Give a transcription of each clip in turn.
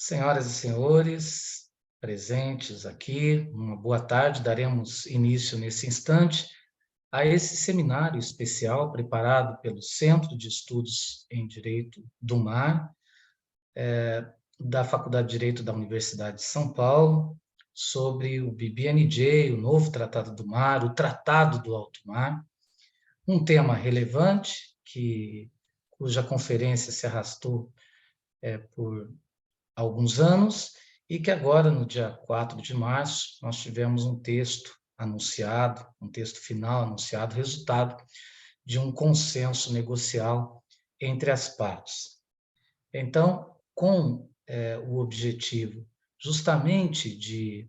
Senhoras e senhores presentes aqui, uma boa tarde. Daremos início nesse instante a esse seminário especial preparado pelo Centro de Estudos em Direito do Mar, da Faculdade de Direito da Universidade de São Paulo, sobre o BBNJ, o novo Tratado do Mar, o Tratado do Alto Mar, um tema relevante cuja conferência se arrastou por alguns anos, e que agora, no dia 4 de março, nós tivemos um texto anunciado, um texto final anunciado, resultado de um consenso negocial entre as partes. Então, com o objetivo justamente de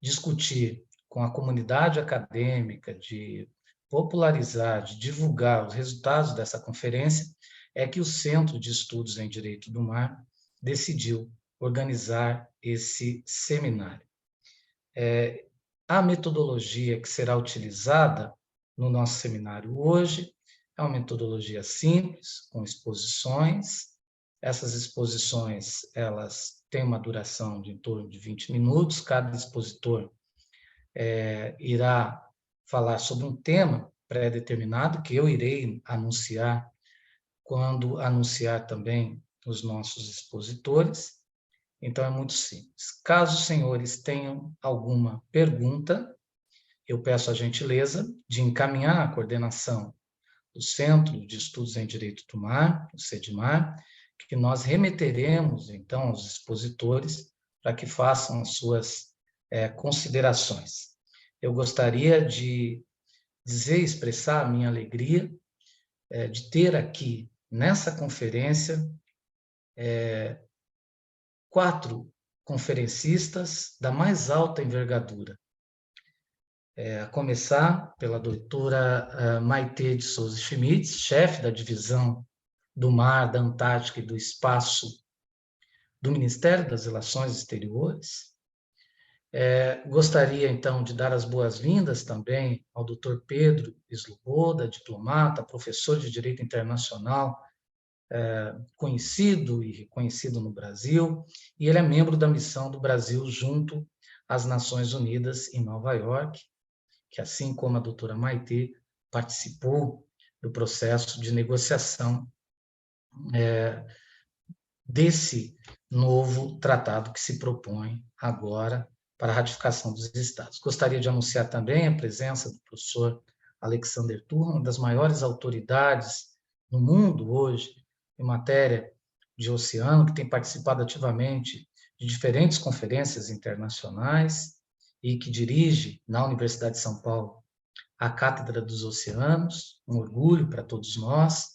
discutir com a comunidade acadêmica, de popularizar, de divulgar os resultados dessa conferência, é que o Centro de Estudos em Direito do Mar decidiu organizar esse seminário. A metodologia que será utilizada no nosso seminário hoje é uma metodologia simples, com exposições. Essas exposições, elas têm uma duração de em torno de 20 minutos, cada expositor irá falar sobre um tema pré-determinado, que eu irei anunciar quando anunciar também os nossos expositores. Então, é muito simples. Caso os senhores tenham alguma pergunta, eu peço a gentileza de encaminhar a coordenação do Centro de Estudos em Direito do Mar, o CEDMAR, que nós remeteremos, então, aos expositores para que façam as suas considerações. Eu gostaria de expressar a minha alegria de ter aqui, nessa conferência, 4 conferencistas da mais alta envergadura, a começar pela doutora Maitê de Souza Schmitz, chefe da divisão do Mar, da Antártica e do Espaço do Ministério das Relações Exteriores. Gostaria, então, de dar as boas-vindas também ao doutor Pedro Sloboda, diplomata, professor de Direito Internacional, conhecido e reconhecido no Brasil, e ele é membro da missão do Brasil junto às Nações Unidas em Nova York, que, assim como a doutora Maitê, participou do processo de negociação desse novo tratado que se propõe agora para a ratificação dos Estados. Gostaria de anunciar também a presença do professor Alexander Turra, uma das maiores autoridades no mundo hoje em matéria de oceano, que tem participado ativamente de diferentes conferências internacionais e que dirige na Universidade de São Paulo a Cátedra dos Oceanos, um orgulho para todos nós,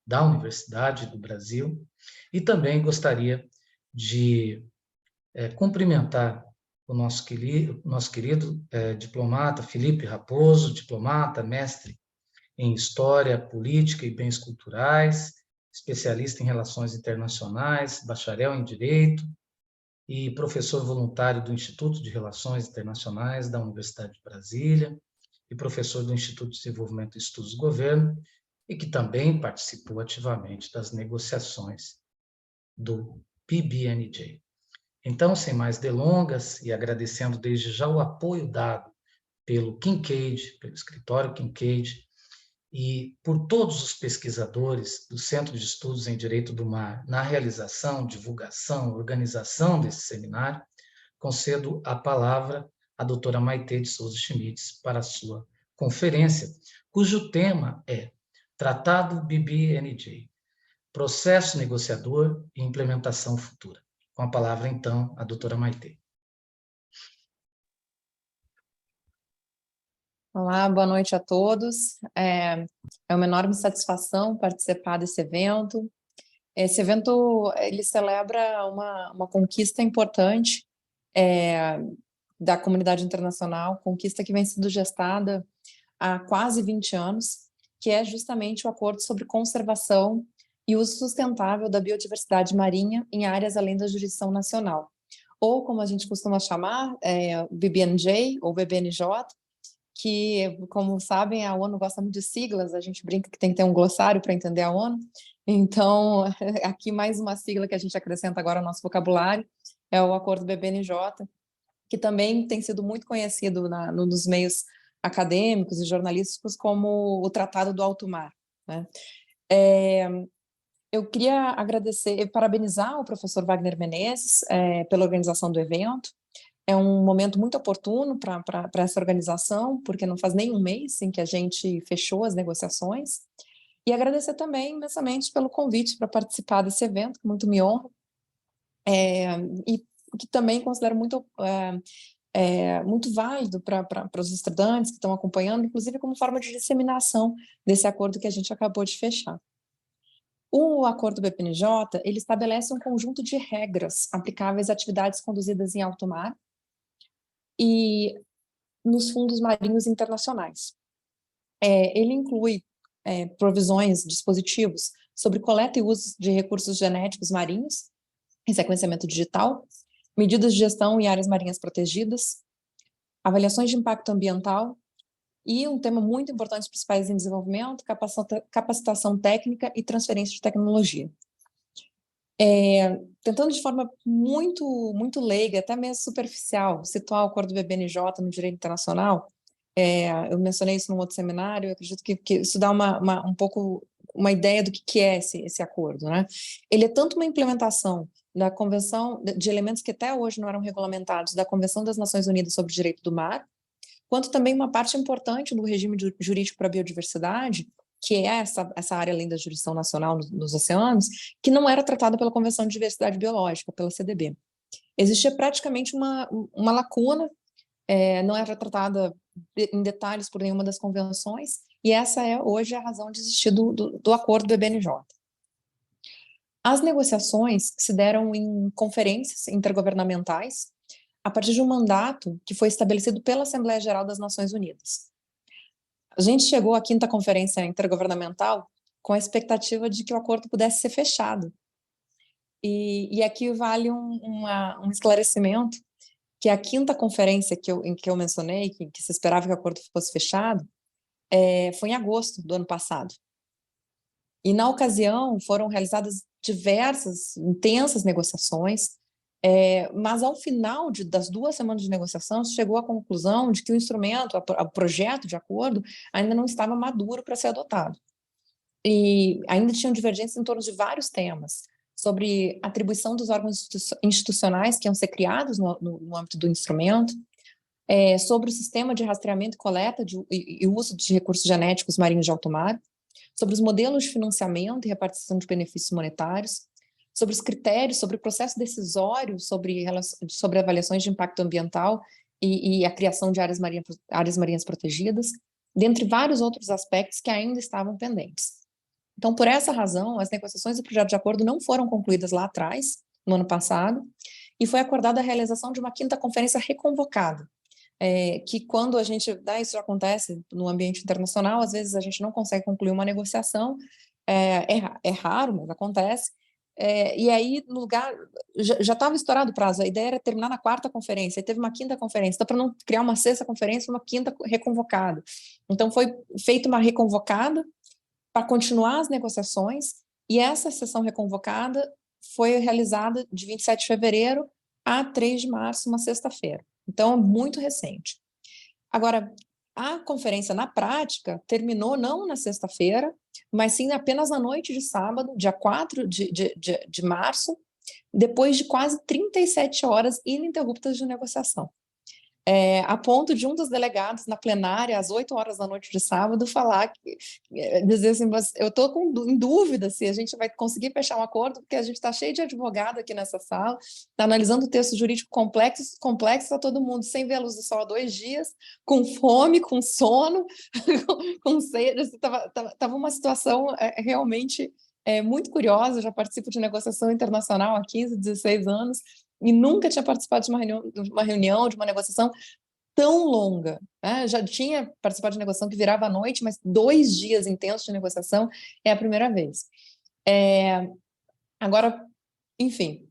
da Universidade do Brasil. E também gostaria de cumprimentar o nosso querido diplomata Felipe Raposo, diplomata, mestre em História, Política e Bens Culturais, especialista em Relações Internacionais, bacharel em Direito e professor voluntário do Instituto de Relações Internacionais da Universidade de Brasília e professor do Instituto de Desenvolvimento e Estudos do Governo, e que também participou ativamente das negociações do PBNJ. Então, sem mais delongas, e agradecendo desde já o apoio dado pelo Kincaid, pelo escritório Kincaid, e por todos os pesquisadores do Centro de Estudos em Direito do Mar na realização, divulgação, organização desse seminário, concedo a palavra à doutora Maitê de Souza Schmitz para a sua conferência, cujo tema é Tratado BBNJ, Processo Negociador e Implementação Futura. Com a palavra, então, a doutora Maitê. Olá, boa noite a todos. É uma enorme satisfação participar desse evento. Esse evento, ele celebra uma conquista importante da comunidade internacional, conquista que vem sendo gestada há quase 20 anos, que é justamente o Acordo sobre Conservação e Uso Sustentável da Biodiversidade Marinha em áreas além da jurisdição nacional, ou como a gente costuma chamar, BBNJ ou BBNJ, que, como sabem, a ONU gosta muito de siglas, a gente brinca que tem que ter um glossário para entender a ONU, então, aqui mais uma sigla que a gente acrescenta agora ao nosso vocabulário, é o Acordo BBNJ, que também tem sido muito conhecido nos meios acadêmicos e jornalísticos como o Tratado do Alto Mar, né? Eu queria agradecer e parabenizar o professor Wagner Menezes pela organização do evento. É um momento muito oportuno para essa organização, porque não faz nem um mês em que a gente fechou as negociações. E agradecer também imensamente pelo convite para participar desse evento, que muito me honra, e que também considero muito válido para os estudantes que estão acompanhando, inclusive como forma de disseminação desse acordo que a gente acabou de fechar. O acordo BPNJ, ele estabelece um conjunto de regras aplicáveis a atividades conduzidas em alto mar e nos fundos marinhos internacionais. Ele inclui provisões, dispositivos sobre coleta e uso de recursos genéticos marinhos em sequenciamento digital, medidas de gestão em áreas marinhas protegidas, avaliações de impacto ambiental e um tema muito importante para os países em desenvolvimento, capacitação técnica e transferência de tecnologia. Tentando de forma muito leiga, até mesmo superficial, situar o acordo BBNJ no direito internacional, eu mencionei isso num outro seminário, eu acredito que isso dá um pouco uma ideia do que é esse acordo, né? Ele é tanto uma implementação da Convenção de elementos que até hoje não eram regulamentados da Convenção das Nações Unidas sobre o Direito do Mar, quanto também uma parte importante do regime jurídico para a biodiversidade, que é essa área além da jurisdição nacional nos oceanos, que não era tratada pela Convenção de Diversidade Biológica, pela CDB. Existia praticamente uma lacuna, não era tratada em detalhes por nenhuma das convenções, e essa é hoje a razão de existir do acordo do BBNJ. As negociações se deram em conferências intergovernamentais, a partir de um mandato que foi estabelecido pela Assembleia Geral das Nações Unidas. A gente chegou à 5ª Conferência Intergovernamental com a expectativa de que o acordo pudesse ser fechado. E aqui vale um esclarecimento, que a 5ª conferência em que eu mencionei, que se esperava que o acordo fosse fechado, foi em agosto do ano passado. E, na ocasião, foram realizadas diversas, intensas negociações, mas, ao final das 2 semanas de negociação, se chegou à conclusão de que o instrumento, o projeto de acordo, ainda não estava maduro para ser adotado. E ainda tinham divergências em torno de vários temas, sobre atribuição dos órgãos institucionais que iam ser criados no âmbito do instrumento, sobre o sistema de rastreamento e coleta e uso de recursos genéticos marinhos de alto mar, sobre os modelos de financiamento e repartição de benefícios monetários, sobre os critérios, sobre o processo decisório, sobre avaliações de impacto ambiental e a criação de áreas marinhas protegidas, dentre vários outros aspectos que ainda estavam pendentes. Então, por essa razão, as negociações do projeto de acordo não foram concluídas lá atrás, no ano passado, e foi acordada a realização de uma 5ª conferência reconvocada, que quando a gente, isso já acontece no ambiente internacional, às vezes a gente não consegue concluir uma negociação, é raro, mas acontece, e aí no lugar, já estava estourado o prazo, a ideia era terminar na 4ª conferência, e teve uma 5ª conferência, então para não criar uma 6ª conferência, uma 5ª reconvocada. Então foi feita uma reconvocada para continuar as negociações, e essa sessão reconvocada foi realizada de 27 de fevereiro a 3 de março, uma sexta-feira. Então, é muito recente. Agora, a conferência, na prática, terminou não na sexta-feira, mas sim apenas na noite de sábado, dia 4 de março, depois de quase 37 horas ininterruptas de negociação. A ponto de um dos delegados na plenária, às 8 horas da noite de sábado, dizer assim, eu estou em dúvida se a gente vai conseguir fechar um acordo, porque a gente está cheio de advogado aqui nessa sala, está analisando o texto jurídico complexo, está todo mundo sem ver a luz do sol há 2 dias, com fome, com sono, com sede, estava uma situação realmente muito curiosa. Eu já participo de negociação internacional há 15, 16 anos, e nunca tinha participado de uma reunião, de uma negociação tão longa, né? Já tinha participado de negociação que virava à noite, mas 2 dias intensos de negociação é a primeira vez. Agora, enfim,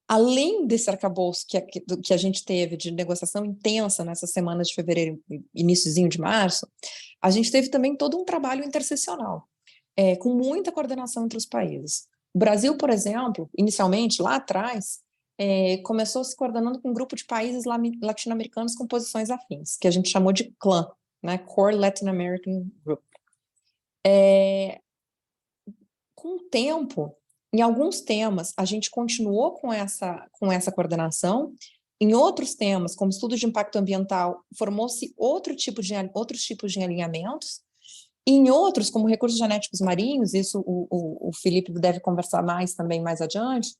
além desse arcabouço que a gente teve de negociação intensa nessas semanas de fevereiro e iniciozinho de março, a gente teve também todo um trabalho interseccional, com muita coordenação entre os países. O Brasil, por exemplo, inicialmente, lá atrás, começou se coordenando com um grupo de países latino-americanos com posições afins, que a gente chamou de CLAN, né? Core Latin American Group. Com o tempo, em alguns temas, a gente continuou com essa coordenação. Em outros temas, como estudos de impacto ambiental, formou-se outros tipos de alinhamentos. E em outros, como recursos genéticos marinhos, isso o Felipe deve conversar mais também mais adiante,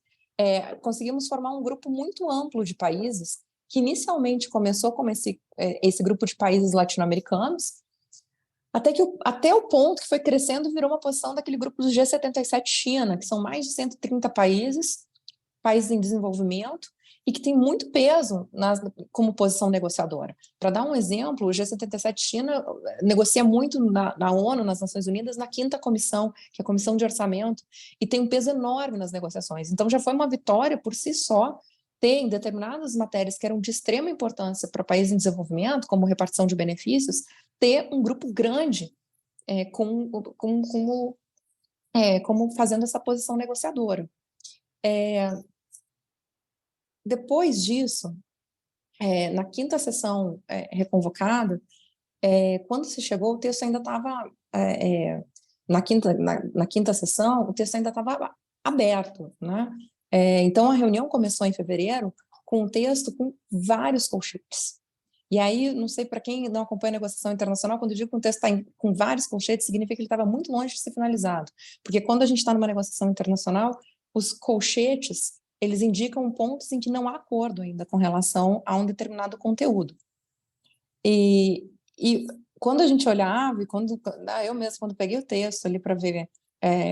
conseguimos formar um grupo muito amplo de países, que inicialmente começou como esse grupo de países latino-americanos, até o ponto que foi crescendo e virou uma posição daquele grupo do G77 China, que são mais de 130 países em desenvolvimento, e que tem muito peso como posição negociadora. Para dar um exemplo, o G77 China negocia muito na ONU, nas Nações Unidas, na 5ª comissão, que é a Comissão de Orçamento, e tem um peso enorme nas negociações. Então já foi uma vitória por si só ter em determinadas matérias que eram de extrema importância para países em desenvolvimento, como repartição de benefícios, ter um grupo grande como fazendo essa posição negociadora. Depois disso, na 5ª sessão reconvocada, quando se chegou, o texto ainda estava, na quinta sessão, o texto ainda estava aberto, né? Então, a reunião começou em fevereiro com um texto com vários colchetes. E aí, não sei, para quem não acompanha a negociação internacional, quando eu digo que um texto está com vários colchetes, significa que ele estava muito longe de ser finalizado. Porque quando a gente está numa negociação internacional, os colchetes, eles indicam pontos em que não há acordo ainda com relação a um determinado conteúdo. E quando a gente olhava, eu mesmo, quando peguei o texto ali para ver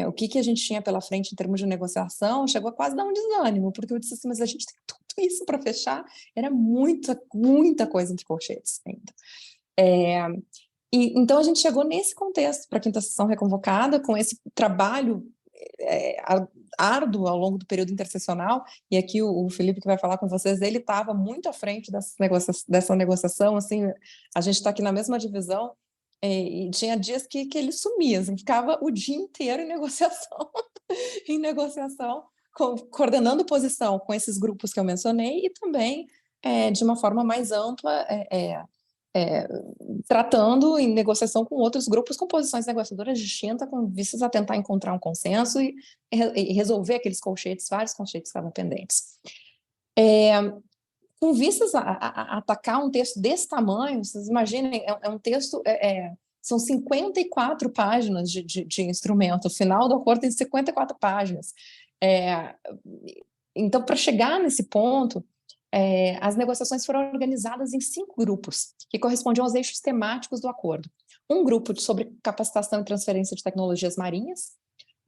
o que a gente tinha pela frente em termos de negociação, chegou a quase dar um desânimo, porque eu disse assim, mas a gente tem tudo isso para fechar, era muita coisa entre colchetes ainda. Então a gente chegou nesse contexto para a 5ª sessão reconvocada, com esse trabalho árduo ao longo do período intersessional, e aqui o Felipe que vai falar com vocês, ele estava muito à frente dessa negociação, assim, a gente está aqui na mesma divisão, e tinha dias que ele sumia, assim, ficava o dia inteiro em negociação, coordenando posição com esses grupos que eu mencionei, e também, de uma forma mais ampla, tratando em negociação com outros grupos com posições negociadoras distintas, com vistas a tentar encontrar um consenso e resolver aqueles colchetes, vários colchetes que estavam pendentes. Com vistas a atacar um texto desse tamanho, vocês imaginem, um texto, são 54 páginas de instrumento, o final do acordo tem 54 páginas. Então, para chegar nesse ponto, as negociações foram organizadas em 5 grupos, que correspondiam aos eixos temáticos do acordo. Um grupo sobre capacitação e transferência de tecnologias marinhas,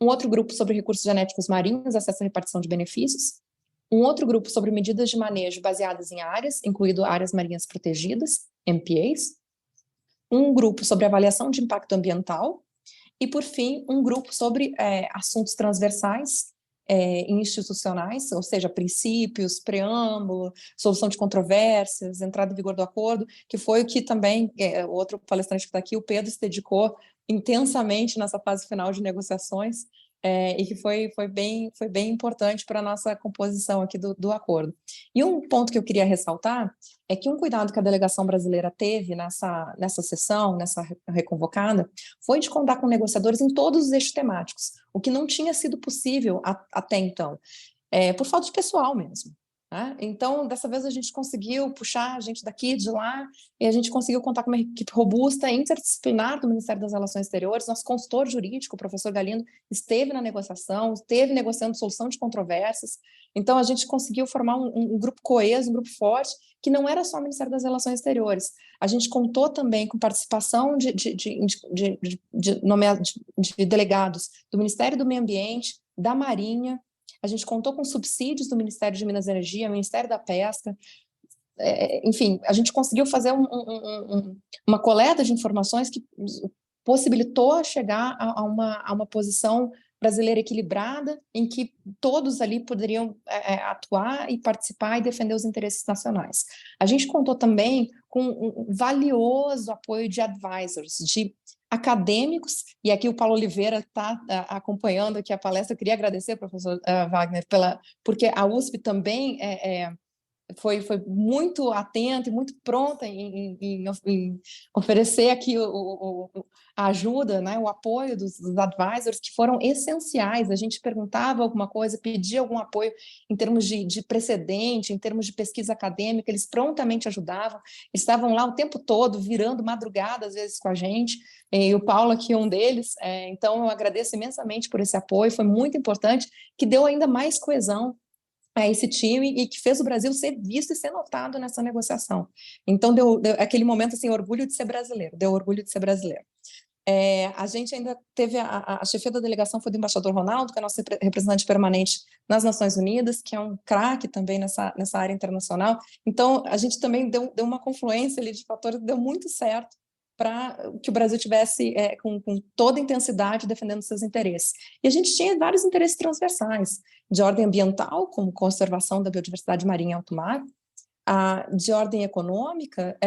um outro grupo sobre recursos genéticos marinhos, acesso à repartição de benefícios, um outro grupo sobre medidas de manejo baseadas em áreas, incluindo áreas marinhas protegidas, MPAs, um grupo sobre avaliação de impacto ambiental, e, por fim, um grupo sobre assuntos transversais, institucionais, ou seja, princípios, preâmbulo, solução de controvérsias, entrada em vigor do acordo, que foi o que também, o outro palestrante que está aqui, o Pedro, se dedicou intensamente nessa fase final de negociações, e que foi bem importante para a nossa composição aqui do acordo. E um ponto que eu queria ressaltar é que um cuidado que a delegação brasileira teve nessa sessão, nessa reconvocada, foi de contar com negociadores em todos os eixos temáticos, o que não tinha sido possível até então, por falta de pessoal mesmo. Né? Então, dessa vez a gente conseguiu puxar a gente daqui, de lá, e a gente conseguiu contar com uma equipe robusta, interdisciplinar do Ministério das Relações Exteriores. Nosso consultor jurídico, o professor Galindo, esteve na negociação, esteve negociando solução de controvérsias. Então, a gente conseguiu formar um grupo coeso, um grupo forte, que não era só o Ministério das Relações Exteriores. A gente contou também com participação de delegados do Ministério do Meio Ambiente, da Marinha. A gente contou com subsídios do Ministério de Minas e Energia, Ministério da Pesca. Enfim, a gente conseguiu fazer uma coleta de informações que possibilitou chegar a uma posição brasileira equilibrada, em que todos ali poderiam atuar e participar e defender os interesses nacionais. A gente contou também com um valioso apoio de advisors, de acadêmicos, e aqui o Paulo Oliveira está acompanhando aqui a palestra. Eu queria agradecer, professor Wagner, porque a USP também foi muito atenta e muito pronta em oferecer aqui a ajuda, né, o apoio dos advisors, que foram essenciais. A gente perguntava alguma coisa, pedia algum apoio em termos de precedente, em termos de pesquisa acadêmica, eles prontamente ajudavam, eles estavam lá o tempo todo, virando madrugada, às vezes, com a gente, e o Paulo aqui é um deles. Então eu agradeço imensamente por esse apoio, foi muito importante, que deu ainda mais coesão a esse time e que fez o Brasil ser visto e ser notado nessa negociação. Então, deu aquele momento, assim, orgulho de ser brasileiro, deu orgulho de ser brasileiro. A gente ainda teve, a chefia da delegação foi do embaixador Ronaldo, que é nosso representante permanente nas Nações Unidas, que é um craque também nessa área internacional. Então, a gente também deu uma confluência ali de fatores que deu muito certo para que o Brasil tivesse com toda a intensidade defendendo seus interesses. E a gente tinha vários interesses transversais, de ordem ambiental, como conservação da biodiversidade marinha e alto mar, de ordem econômica,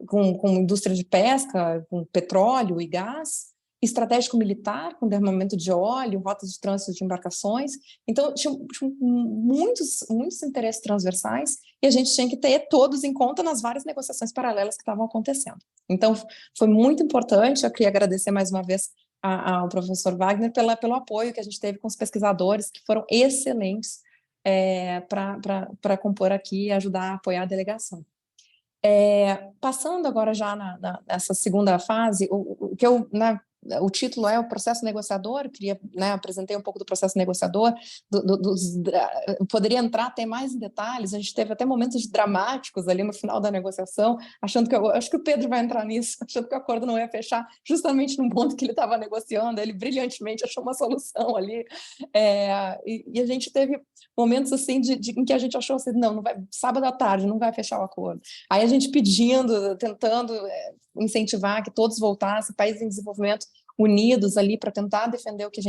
com indústria de pesca, com petróleo e gás, estratégico militar, com derramamento de óleo, rotas de trânsito de embarcações. Então, tinha muitos interesses transversais e a gente tinha que ter todos em conta nas várias negociações paralelas que estavam acontecendo. Então, foi muito importante. Eu queria agradecer mais uma vez ao professor Wagner pelo apoio que a gente teve com os pesquisadores, que foram excelentes para compor aqui e ajudar a apoiar a delegação. Passando agora já nessa segunda fase, o que o título é o processo negociador. Queria, apresentei um pouco do processo negociador, poderia entrar até mais em detalhes. A gente teve até momentos dramáticos ali no final da negociação, achando que acho que o Pedro vai entrar nisso, achando que o acordo não ia fechar, justamente no ponto que ele estava negociando. Ele brilhantemente achou uma solução ali, e a gente teve momentos assim em que a gente achou assim, não vai, sábado à tarde não vai fechar o acordo. Aí a gente pedindo, tentando incentivar que todos voltassem, países em desenvolvimento unidos ali para tentar defender o que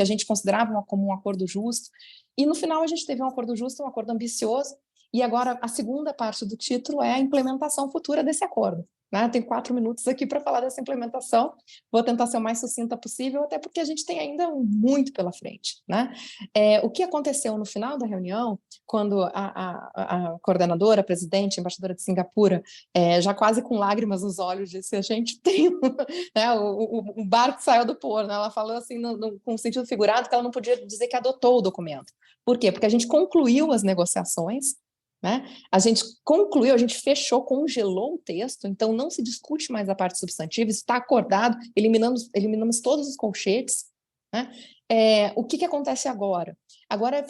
a gente considerava como um acordo justo. E no final a gente teve um acordo justo, um acordo ambicioso, e agora a segunda parte do título é a implementação futura desse acordo. Tenho 4 minutos aqui para falar dessa implementação, vou tentar ser o mais sucinta possível, até porque a gente tem ainda muito pela frente. O que aconteceu no final da reunião, quando a coordenadora, a presidente, a embaixadora de Singapura, já quase com lágrimas nos olhos, disse: a gente tem o barco saiu do porto. Ela falou assim, com sentido figurado, que ela não podia dizer que adotou o documento. Por quê? Porque a gente concluiu as negociações, a gente concluiu, a gente fechou, congelou o texto, então não se discute mais a parte substantiva, isso está acordado, eliminamos todos os colchetes. O que acontece agora? Agora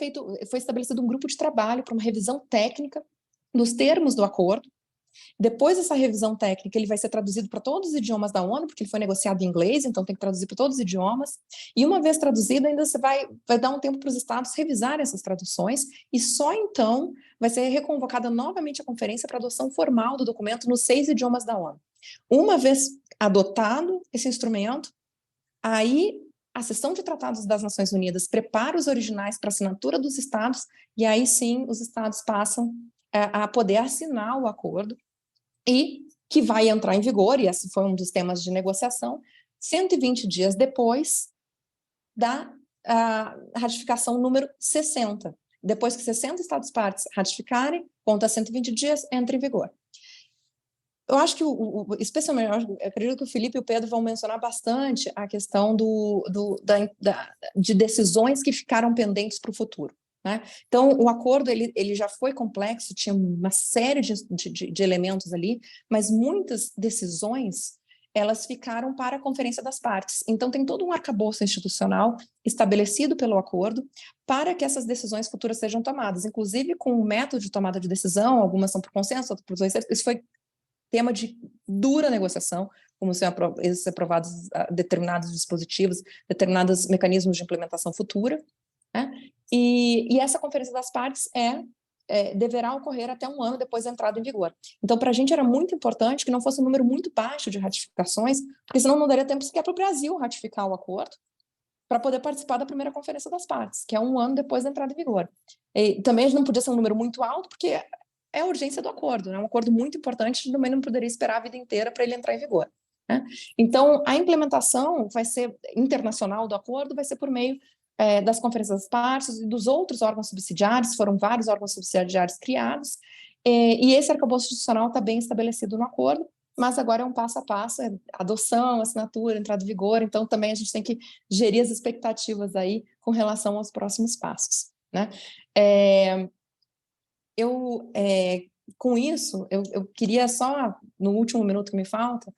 foi estabelecido um grupo de trabalho para uma revisão técnica dos termos do acordo. Depois dessa revisão técnica, ele vai ser traduzido para todos os idiomas da ONU, porque ele foi negociado em inglês, então tem que traduzir para todos os idiomas. E uma vez traduzido, ainda você vai dar um tempo para os estados revisarem essas traduções, e só então vai ser reconvocada novamente a conferência para adoção formal do documento nos 6 idiomas da ONU. Uma vez adotado esse instrumento, aí a Seção de Tratados das Nações Unidas prepara os originais para assinatura dos estados, e aí sim os estados passam a poder assinar o acordo, e que vai entrar em vigor, e esse foi um dos temas de negociação, 120 dias depois da ratificação número 60. Depois que 60 estados-partes ratificarem, conta 120 dias, entra em vigor. Eu acho que, especialmente, eu acredito que o Felipe e o Pedro vão mencionar bastante a questão de decisões que ficaram pendentes para o futuro. Então, o acordo ele já foi complexo, tinha uma série de elementos ali, mas muitas decisões elas ficaram para a Conferência das Partes. Então, tem todo um arcabouço institucional estabelecido pelo acordo para que essas decisões futuras sejam tomadas, inclusive com o método de tomada de decisão. Algumas são por consenso, outras por dois terços. Isso foi tema de dura negociação, como ser aprovados determinados dispositivos, determinados mecanismos de implementação futura. E essa Conferência das Partes deverá ocorrer até 1 ano depois da entrada em vigor. Então, para a gente era muito importante que não fosse um número muito baixo de ratificações, porque senão não daria tempo sequer para o Brasil ratificar o acordo, para poder participar da primeira Conferência das Partes, que é 1 ano depois da entrada em vigor. E também a gente não podia ser um número muito alto, porque é a urgência do acordo, um acordo muito importante, também não poderia esperar a vida inteira para ele entrar em vigor. né? Então, a implementação vai ser internacional do acordo, vai ser por meio das conferências das partes e dos outros órgãos subsidiários, foram vários órgãos subsidiários criados, e esse arcabouço institucional está bem estabelecido no acordo, mas agora é um passo a passo, adoção, assinatura, entrada em vigor, então também a gente tem que gerir as expectativas aí com relação aos próximos passos, né? Com isso, eu queria só, no último minuto que me falta,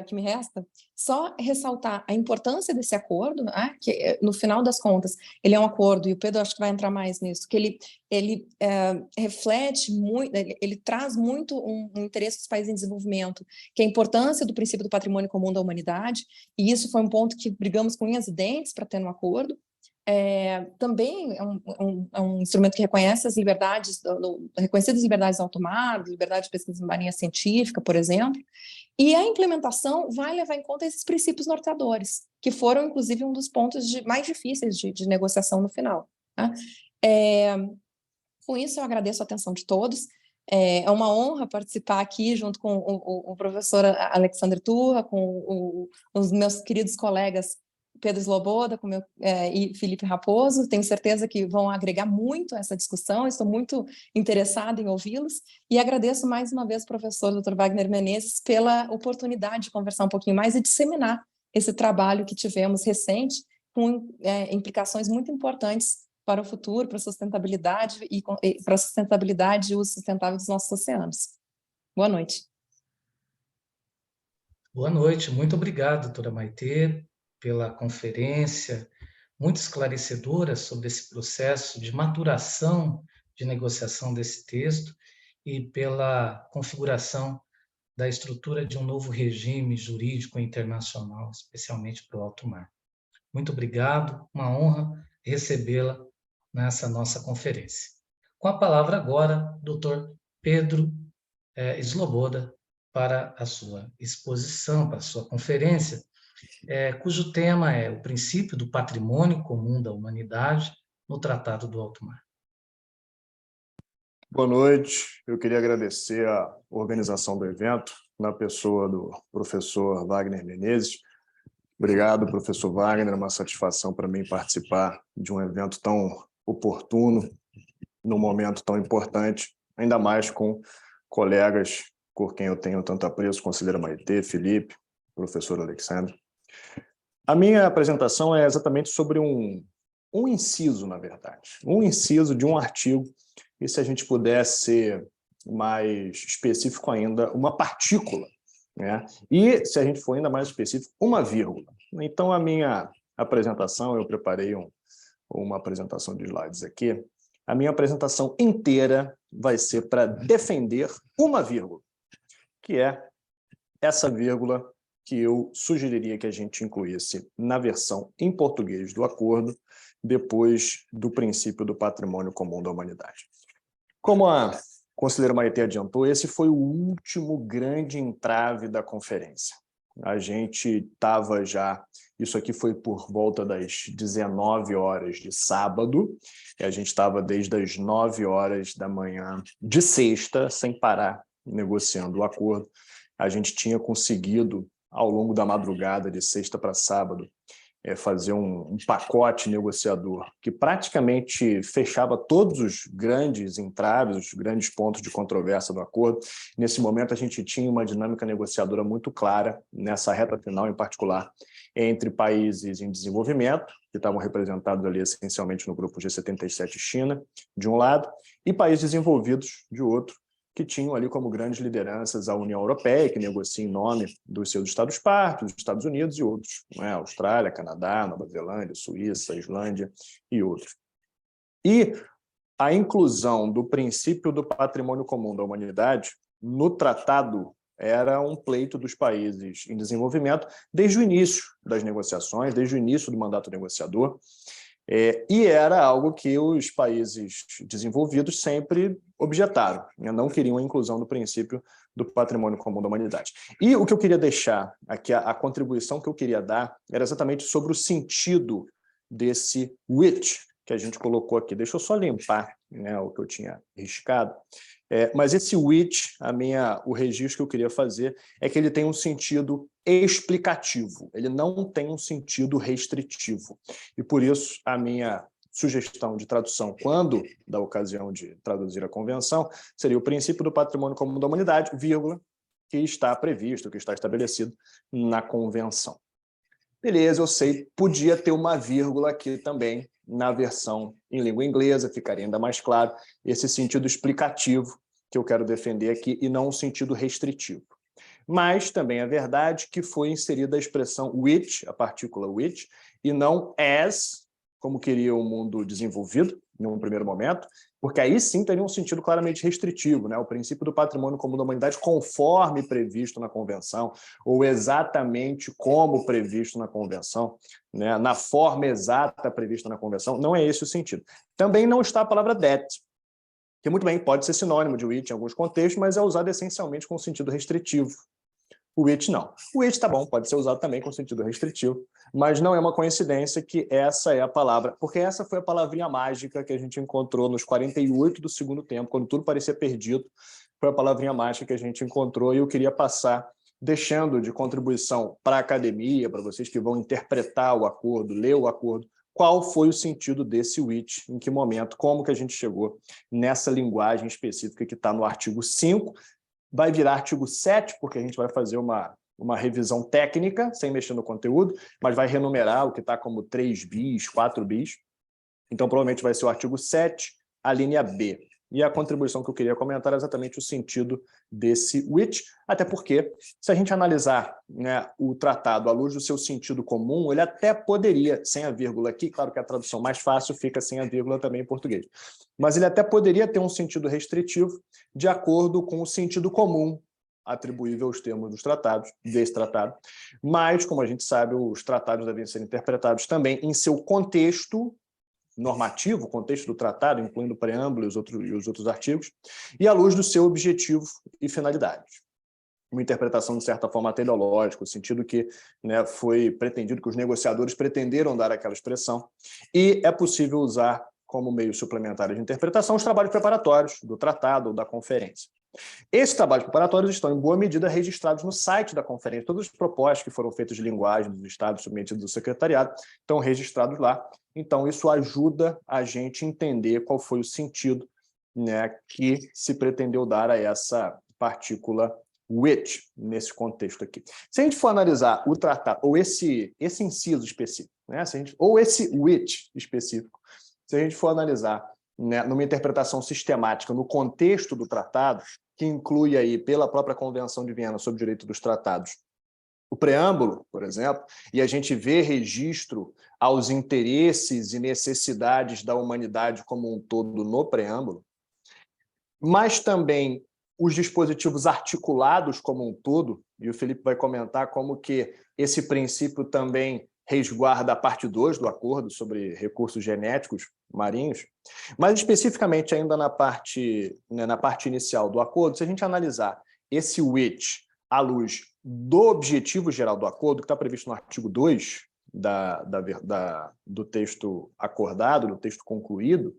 que me resta, só ressaltar a importância desse acordo, né, que no final das contas, ele é um acordo, e o Pedro acho que vai entrar mais nisso, que ele reflete muito, ele traz muito um interesse dos países em desenvolvimento, que é a importância do princípio do patrimônio comum da humanidade, e isso foi um ponto que brigamos com unhas e dentes para ter no acordo. Também é um instrumento que reconhece as liberdades, reconhecidas liberdades do alto mar, liberdade de pesquisa em marinha científica, por exemplo, e a implementação vai levar em conta esses princípios norteadores, que foram, inclusive, um dos pontos mais difíceis de negociação no final, né? Com isso, eu agradeço a atenção de todos. É uma honra participar aqui junto com o professor Alexandre Turra, com os meus queridos colegas Pedro Sloboda e Felipe Raposo. Tenho certeza que vão agregar muito a essa discussão, estou muito interessada em ouvi-los, e agradeço mais uma vez ao professor Dr. Wagner Menezes pela oportunidade de conversar um pouquinho mais e disseminar esse trabalho que tivemos recente, com implicações muito importantes para o futuro, para a sustentabilidade e para a sustentabilidade e uso sustentável dos nossos oceanos. Boa noite. Boa noite, muito obrigado, doutora Maitê, pela conferência muito esclarecedora sobre esse processo de maturação de negociação desse texto e pela configuração da estrutura de um novo regime jurídico internacional, especialmente para o alto mar. Muito obrigado, uma honra recebê-la nessa nossa conferência. Com a palavra agora, doutor Pedro Sloboda, para a sua exposição, para a sua conferência, cujo tema é o princípio do patrimônio comum da humanidade no Tratado do Alto Mar. Boa noite, eu queria agradecer a organização do evento, na pessoa do professor Wagner Menezes. Obrigado, professor Wagner, é uma satisfação para mim participar de um evento tão oportuno, num momento tão importante, ainda mais com colegas por quem eu tenho tanto apreço, conselheira Maitê, Felipe, professor Alexandre. A minha apresentação é exatamente sobre um inciso, na verdade, um inciso de um artigo, e se a gente pudesse ser mais específico ainda, uma partícula, né? E, se a gente for ainda mais específico, uma vírgula. Então, a minha apresentação, eu preparei uma apresentação de slides aqui, a minha apresentação inteira vai ser para defender uma vírgula, que é essa vírgula que eu sugeriria que a gente incluísse na versão em português do acordo, depois do princípio do patrimônio comum da humanidade. Como a conselheira Maitê adiantou, esse foi o último grande entrave da conferência. A gente estava já... Isso aqui foi por volta das 19 horas de sábado, e a gente estava desde as 9 horas da manhã de sexta, sem parar, negociando o acordo. A gente tinha conseguido, ao longo da madrugada, de sexta para sábado, fazer um pacote negociador que praticamente fechava todos os grandes entraves, os grandes pontos de controvérsia do acordo. Nesse momento, a gente tinha uma dinâmica negociadora muito clara, nessa reta final em particular, entre países em desenvolvimento, que estavam representados ali essencialmente no grupo G77 China, de um lado, e países desenvolvidos, de outro, que tinham ali como grandes lideranças a União Europeia, que negocia em nome dos seus Estados-partes, dos Estados Unidos e outros, né? Austrália, Canadá, Nova Zelândia, Suíça, Islândia e outros. E a inclusão do princípio do patrimônio comum da humanidade no tratado era um pleito dos países em desenvolvimento desde o início das negociações, desde o início do mandato negociador, e era algo que os países desenvolvidos sempre objetaram, né? Não queriam a inclusão do princípio do patrimônio comum da humanidade. E o que eu queria deixar aqui, a contribuição que eu queria dar, era exatamente sobre o sentido desse which que a gente colocou aqui. Deixa eu só limpar, né, o que eu tinha riscado. Mas esse which, o registro que eu queria fazer é que ele tem um sentido explicativo, ele não tem um sentido restritivo. E por isso a minha sugestão de tradução, quando da ocasião de traduzir a convenção, seria o princípio do patrimônio comum da humanidade, vírgula, que está previsto, que está estabelecido na convenção. Beleza, eu sei, podia ter uma vírgula aqui também na versão em língua inglesa, ficaria ainda mais claro esse sentido explicativo que eu quero defender aqui e não um sentido restritivo. Mas também é verdade que foi inserida a expressão which, a partícula which, e não as, como queria o mundo desenvolvido, em um primeiro momento, porque aí sim teria um sentido claramente restritivo, né? O princípio do patrimônio comum da humanidade conforme previsto na Convenção, ou exatamente como previsto na Convenção, né? Na forma exata prevista na Convenção, não é esse o sentido. Também não está a palavra that, que muito bem pode ser sinônimo de which em alguns contextos, mas é usado essencialmente com sentido restritivo. O which não. O which tá bom, pode ser usado também com sentido restritivo, mas não é uma coincidência que essa é a palavra, porque essa foi a palavrinha mágica que a gente encontrou nos 48 do segundo tempo, quando tudo parecia perdido, foi a palavrinha mágica que a gente encontrou e eu queria passar, deixando de contribuição para a academia, para vocês que vão interpretar o acordo, ler o acordo, qual foi o sentido desse which, em que momento, como que a gente chegou nessa linguagem específica que está no artigo 5, vai virar artigo 7, porque a gente vai fazer uma revisão técnica, sem mexer no conteúdo, mas vai renumerar o que está como 3 bis, 4 bis. Então, provavelmente vai ser o artigo 7, a linha B. E a contribuição que eu queria comentar é exatamente o sentido desse which, até porque, se a gente analisar, né, o tratado à luz do seu sentido comum, ele até poderia, sem a vírgula aqui, claro que a tradução mais fácil fica sem a vírgula também em português, mas ele até poderia ter um sentido restritivo de acordo com o sentido comum atribuível aos termos dos tratados, desse tratado, mas, como a gente sabe, os tratados devem ser interpretados também em seu contexto normativo, o contexto do tratado, incluindo o preâmbulo e os outros artigos, e à luz do seu objetivo e finalidade. Uma interpretação, de certa forma, teleológica, no sentido que, né, foi pretendido, que os negociadores pretenderam dar aquela expressão, e é possível usar como meio suplementar de interpretação os trabalhos preparatórios do tratado ou da conferência. Esses trabalhos preparatórios estão, em boa medida, registrados no site da conferência. Todas as propostas que foram feitas de linguagem dos estados submetidos ao secretariado estão registrados lá. Então, isso ajuda a gente a entender qual foi o sentido, né, que se pretendeu dar a essa partícula which, nesse contexto aqui. Se a gente for analisar o tratado, ou esse inciso específico, né, ou esse which específico, se a gente for analisar, né, numa interpretação sistemática, no contexto do tratado, que inclui aí, pela própria Convenção de Viena sobre o Direito dos Tratados, o preâmbulo, por exemplo, e a gente vê registro aos interesses e necessidades da humanidade como um todo no preâmbulo, mas também os dispositivos articulados como um todo, e o Felipe vai comentar como que esse princípio também resguarda a parte 2 do acordo sobre recursos genéticos marinhos, mas especificamente ainda na parte, né, na parte inicial do acordo, se a gente analisar esse which à luz do objetivo geral do acordo, que está previsto no artigo 2 do texto acordado, do texto concluído,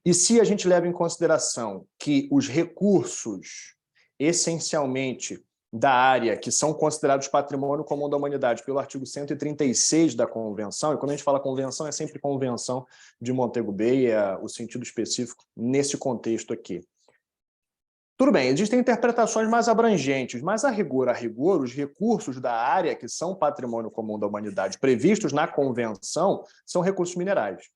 e se a gente leva em consideração que os recursos, essencialmente da área, que são considerados patrimônio comum da humanidade pelo artigo 136 da Convenção, e quando a gente fala convenção, é sempre Convenção de Montego Bay, é o sentido específico nesse contexto aqui. Tudo bem, existem interpretações mais abrangentes, mas a rigor, os recursos da área que são patrimônio comum da humanidade previstos na Convenção são recursos minerais.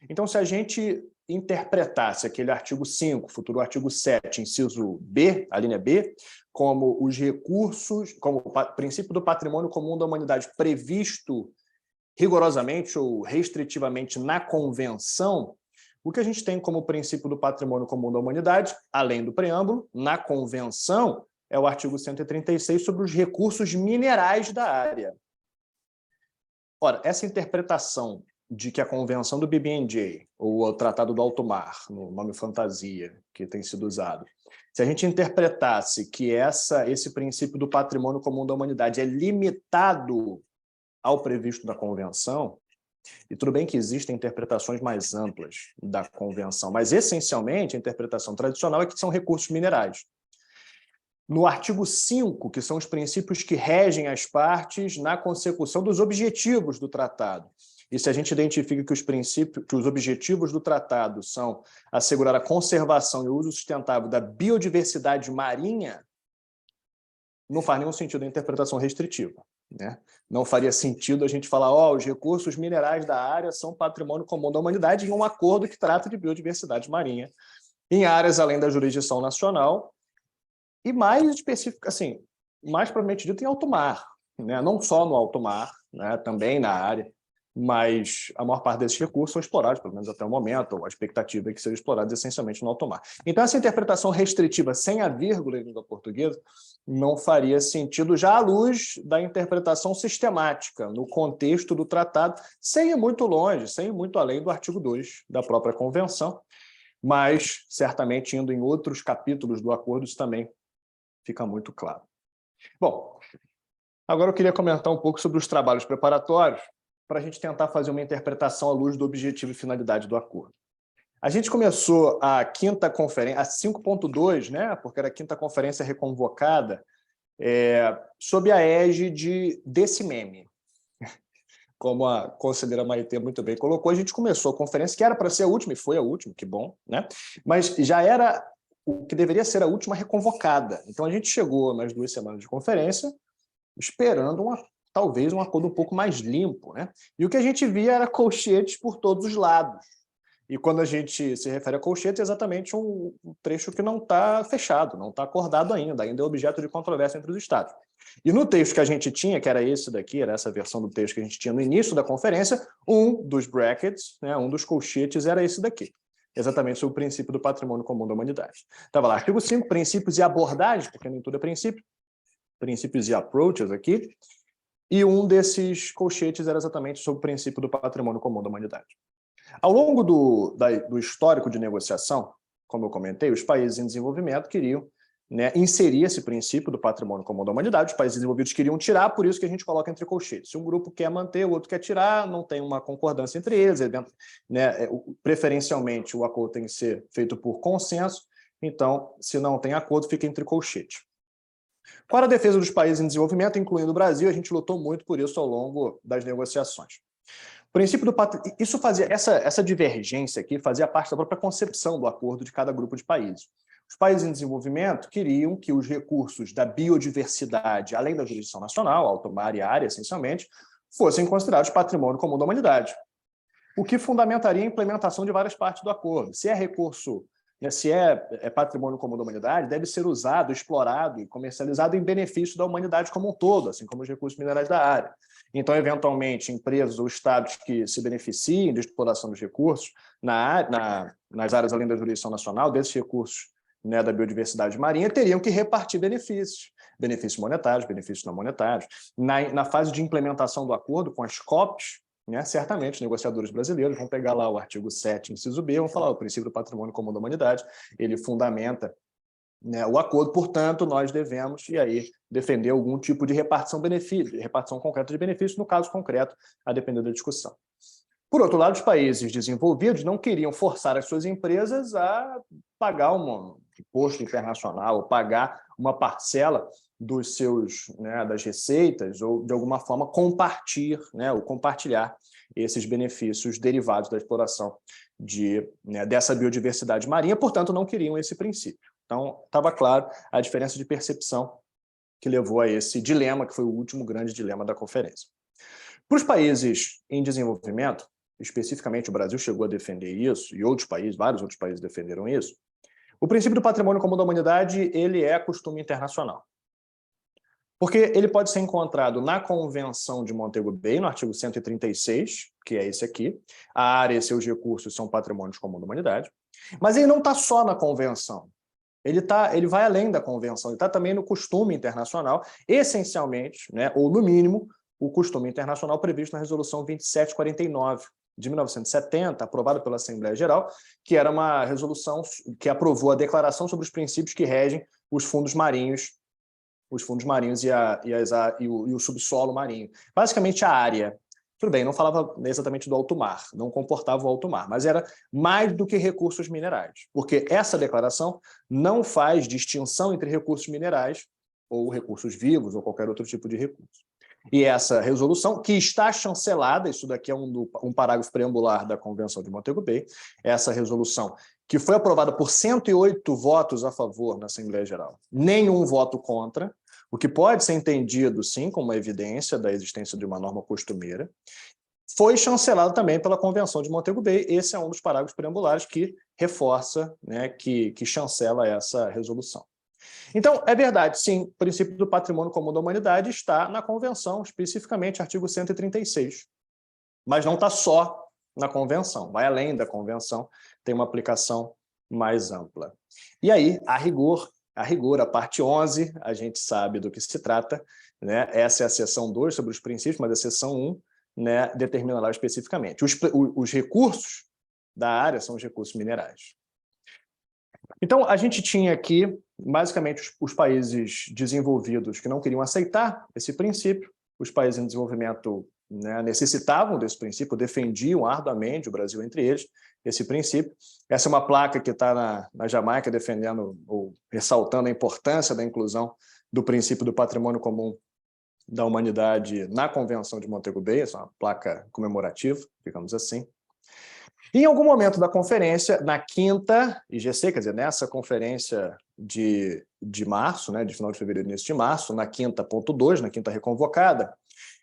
Então, se a gente interpretasse aquele artigo 5, futuro artigo 7, inciso B, a linha B, como os recursos, como o princípio do patrimônio comum da humanidade previsto rigorosamente ou restritivamente na Convenção, o que a gente tem como princípio do patrimônio comum da humanidade, além do preâmbulo, na Convenção, é o artigo 136 sobre os recursos minerais da área. Ora, essa interpretação de que a Convenção do BBNJ, ou o Tratado do Alto Mar, no nome fantasia que tem sido usado, se a gente interpretasse que esse princípio do patrimônio comum da humanidade é limitado ao previsto na Convenção, E tudo bem que existem interpretações mais amplas da convenção, mas essencialmente a interpretação tradicional é que são recursos minerais. No artigo 5, que são os princípios que regem as partes na consecução dos objetivos do tratado. E se a gente identifica que os objetivos do tratado são assegurar a conservação e o uso sustentável da biodiversidade marinha, não faz nenhum sentido a interpretação restritiva, né? Não faria sentido a gente falar, os recursos minerais da área são patrimônio comum da humanidade em um acordo que trata de biodiversidade marinha em áreas além da jurisdição nacional e mais específico, assim, mais propriamente dito em alto mar, né? Não só no alto mar, né? Também na área, mas a maior parte desses recursos são explorados, pelo menos até o momento, ou a expectativa é que sejam explorados essencialmente no alto mar. Então, essa interpretação restritiva sem a vírgula em língua portuguesa não faria sentido já à luz da interpretação sistemática no contexto do tratado, sem ir muito longe, sem ir muito além do artigo 2 da própria Convenção, mas certamente indo em outros capítulos do acordo, isso também fica muito claro. Bom, agora eu queria comentar um pouco sobre os trabalhos preparatórios, para a gente tentar fazer uma interpretação à luz do objetivo e finalidade do acordo. A gente começou a quinta conferência, a 5.2, né, porque era a quinta conferência reconvocada, sob a égide desse meme. Como a conselheira Maitê muito bem colocou, a gente começou a conferência, que era para ser a última, e foi a última, que bom, né? Mas já era o que deveria ser a última reconvocada. Então a gente chegou nas 2 semanas de conferência esperando talvez um acordo um pouco mais limpo, né? E o que a gente via era colchetes por todos os lados. E quando a gente se refere a colchetes, é exatamente um trecho que não está fechado, não está acordado ainda é objeto de controvérsia entre os Estados. E no texto que a gente tinha, que era esse daqui, era essa versão do texto que a gente tinha no início da conferência, um dos brackets, né, um dos colchetes era esse daqui, exatamente sobre o princípio do patrimônio comum da humanidade. Estava lá, artigo 5, princípios e abordagens, porque nem tudo é princípio, princípios e approaches aqui, e um desses colchetes era exatamente sobre o princípio do patrimônio comum da humanidade. Ao longo do histórico de negociação, como eu comentei, os países em desenvolvimento queriam, né, inserir esse princípio do patrimônio comum da humanidade, os países desenvolvidos queriam tirar, por isso que a gente coloca entre colchetes. Se um grupo quer manter, o outro quer tirar, não tem uma concordância entre eles, né, preferencialmente o acordo tem que ser feito por consenso, então, se não tem acordo, fica entre colchetes. Para a defesa dos países em desenvolvimento, incluindo o Brasil, a gente lutou muito por isso ao longo das negociações. O princípio do patrimônio, isso fazia, essa divergência aqui fazia parte da própria concepção do acordo de cada grupo de países. Os países em desenvolvimento queriam que os recursos da biodiversidade, além da jurisdição nacional, alto mar e área, essencialmente, fossem considerados patrimônio comum da humanidade, o que fundamentaria a implementação de várias partes do acordo. Se é recurso, se é patrimônio comum da humanidade, deve ser usado, explorado e comercializado em benefício da humanidade como um todo, assim como os recursos minerais da área. Então, eventualmente, empresas ou estados que se beneficiem de exploração dos recursos nas áreas além da jurisdição nacional, desses recursos, né, da biodiversidade marinha, teriam que repartir benefícios monetários, benefícios não monetários. Na fase de implementação do acordo com as COPs, né, certamente os negociadores brasileiros vão pegar lá o artigo 7, inciso B, vão falar o princípio do patrimônio comum da humanidade, ele fundamenta, né, o acordo, portanto, nós devemos, e aí, defender algum tipo de repartição concreta de benefícios, no caso concreto, a depender da discussão. Por outro lado, os países desenvolvidos não queriam forçar as suas empresas a pagar um imposto internacional, ou pagar uma parcela dos seus, né, das receitas, ou de alguma forma compartilhar esses benefícios derivados da exploração dessa biodiversidade marinha, portanto, não queriam esse princípio. Então, estava claro a diferença de percepção que levou a esse dilema, que foi o último grande dilema da conferência. Para os países em desenvolvimento, especificamente o Brasil chegou a defender isso, e outros países, vários outros países defenderam isso, o princípio do patrimônio comum da humanidade, ele é costume internacional. Porque ele pode ser encontrado na Convenção de Montego Bay, no artigo 136, que é esse aqui, a área e seus recursos são patrimônios comuns da humanidade, mas ele não está só na Convenção. Ele vai além da Convenção, ele está também no costume internacional, essencialmente, né, ou no mínimo, o costume internacional previsto na Resolução 2749, de 1970, aprovada pela Assembleia Geral, que era uma resolução que aprovou a declaração sobre os princípios que regem os fundos marinhos e o subsolo marinho. Basicamente, a área Tudo bem, não falava exatamente do alto mar, não comportava o alto mar, mas era mais do que recursos minerais, porque essa declaração não faz distinção entre recursos minerais ou recursos vivos ou qualquer outro tipo de recurso. E essa resolução, que está chancelada, isso daqui é um parágrafo preambular da Convenção de Montego Bay, essa resolução que foi aprovada por 108 votos a favor na Assembleia Geral, nenhum voto contra, o que pode ser entendido, sim, como uma evidência da existência de uma norma costumeira, foi chancelado também pela Convenção de Montego Bay. Esse é um dos parágrafos preambulares que reforça, né, que chancela essa resolução. Então, é verdade, sim, o princípio do patrimônio comum da humanidade está na Convenção, especificamente artigo 136, mas não está só na Convenção, vai além da Convenção, tem uma aplicação mais ampla. E aí, a rigor, a parte 11, a gente sabe do que se trata, né? Essa é a seção 2 sobre os princípios, mas a seção 1, né, determina lá especificamente. Os recursos da área são os recursos minerais. Então, a gente tinha aqui, basicamente, os países desenvolvidos que não queriam aceitar esse princípio, os países em desenvolvimento, né, necessitavam desse princípio, defendiam arduamente, o Brasil entre eles, esse princípio. Essa é uma placa que está na Jamaica defendendo ou ressaltando a importância da inclusão do princípio do patrimônio comum da humanidade na Convenção de Montego Bay, essa é uma placa comemorativa, digamos assim. E em algum momento da conferência, na quinta IGC, quer dizer, nessa conferência de março, né, de final de fevereiro, início de março, na quinta ponto 2, na quinta reconvocada,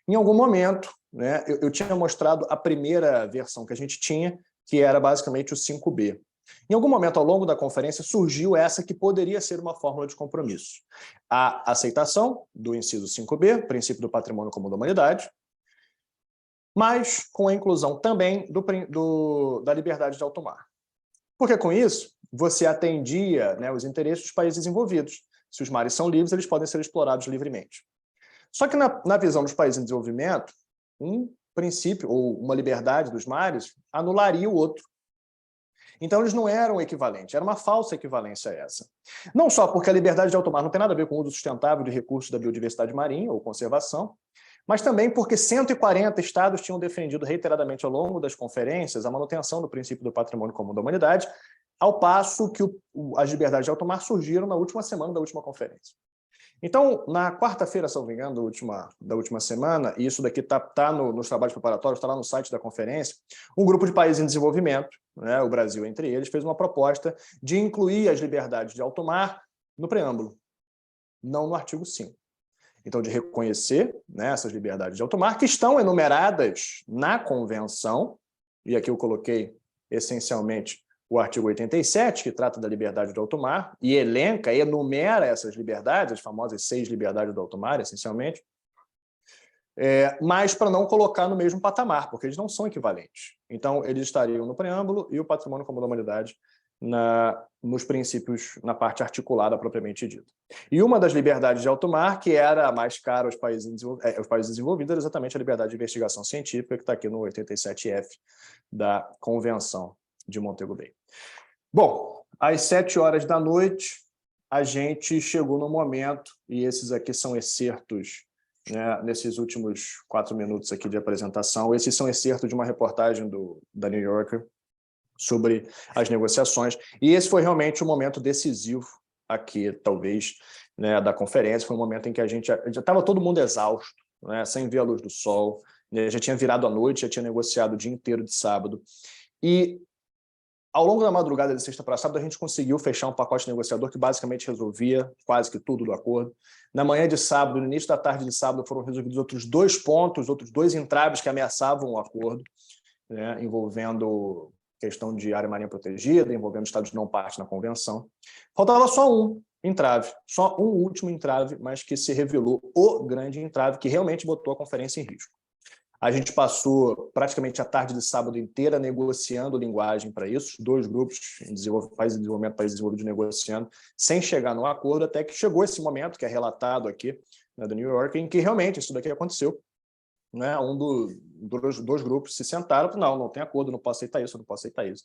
em algum momento, né, eu tinha mostrado a primeira versão que a gente tinha, que era basicamente o 5B. Em algum momento ao longo da conferência surgiu essa que poderia ser uma fórmula de compromisso. A aceitação do inciso 5B, princípio do patrimônio comum da humanidade, mas com a inclusão também da liberdade de alto mar. Porque com isso, você atendia, né, os interesses dos países desenvolvidos. Se os mares são livres, eles podem ser explorados livremente. Só que na visão dos países em desenvolvimento, um princípio ou uma liberdade dos mares anularia o outro. Então, eles não eram equivalentes, era uma falsa equivalência essa. Não só porque a liberdade de alto mar não tem nada a ver com o uso sustentável de recursos da biodiversidade marinha ou conservação, mas também porque 140 estados tinham defendido reiteradamente ao longo das conferências a manutenção do princípio do patrimônio comum da humanidade, ao passo que as liberdades de alto mar surgiram na última semana da última conferência. Então, na quarta-feira, se não me engano, da última semana, e isso daqui está nos trabalhos preparatórios, está lá no site da conferência, um grupo de países em desenvolvimento, né, o Brasil entre eles, fez uma proposta de incluir as liberdades de alto mar no preâmbulo, não no artigo 5. Então, de reconhecer, né, essas liberdades de alto mar, que estão enumeradas na Convenção, e aqui eu coloquei essencialmente o artigo 87, que trata da liberdade do alto mar, e enumera essas liberdades, as famosas 6 liberdades do alto mar, essencialmente, mas para não colocar no mesmo patamar, porque eles não são equivalentes. Então, eles estariam no preâmbulo e o patrimônio comum da humanidade nos princípios, na parte articulada propriamente dita. E uma das liberdades de alto mar, que era a mais cara aos países desenvolvidos, era exatamente a liberdade de investigação científica, que está aqui no 87F da Convenção de Montego Bay. Bom, às 7 horas da noite, a gente chegou no momento, e esses aqui são excertos, né, nesses últimos 4 minutos aqui de apresentação, esses são excertos de uma reportagem da New Yorker sobre as negociações, e esse foi realmente um momento decisivo aqui, talvez, né, da conferência, foi um momento em que já estava todo mundo exausto, né, sem ver a luz do sol, né, já tinha virado a noite, já tinha negociado o dia inteiro de sábado, e ao longo da madrugada de sexta para sábado, a gente conseguiu fechar um pacote negociador que basicamente resolvia quase que tudo do acordo. Na manhã de sábado, no início da tarde de sábado, foram resolvidos outros 2 pontos, outros 2 entraves que ameaçavam o acordo, né, envolvendo questão de área marinha protegida, envolvendo estados não parte na convenção. Faltava só um entrave, só um último entrave, mas que se revelou o grande entrave que realmente botou a conferência em risco. A gente passou praticamente a tarde de sábado inteira negociando linguagem para isso, 2 grupos, países de desenvolvimento, países desenvolvidos negociando, sem chegar no acordo, até que chegou esse momento, que é relatado aqui, né, do New York, em que realmente isso daqui aconteceu. Né, dos 2 grupos se sentaram e falaram, não tem acordo, não posso aceitar isso, não posso aceitar isso.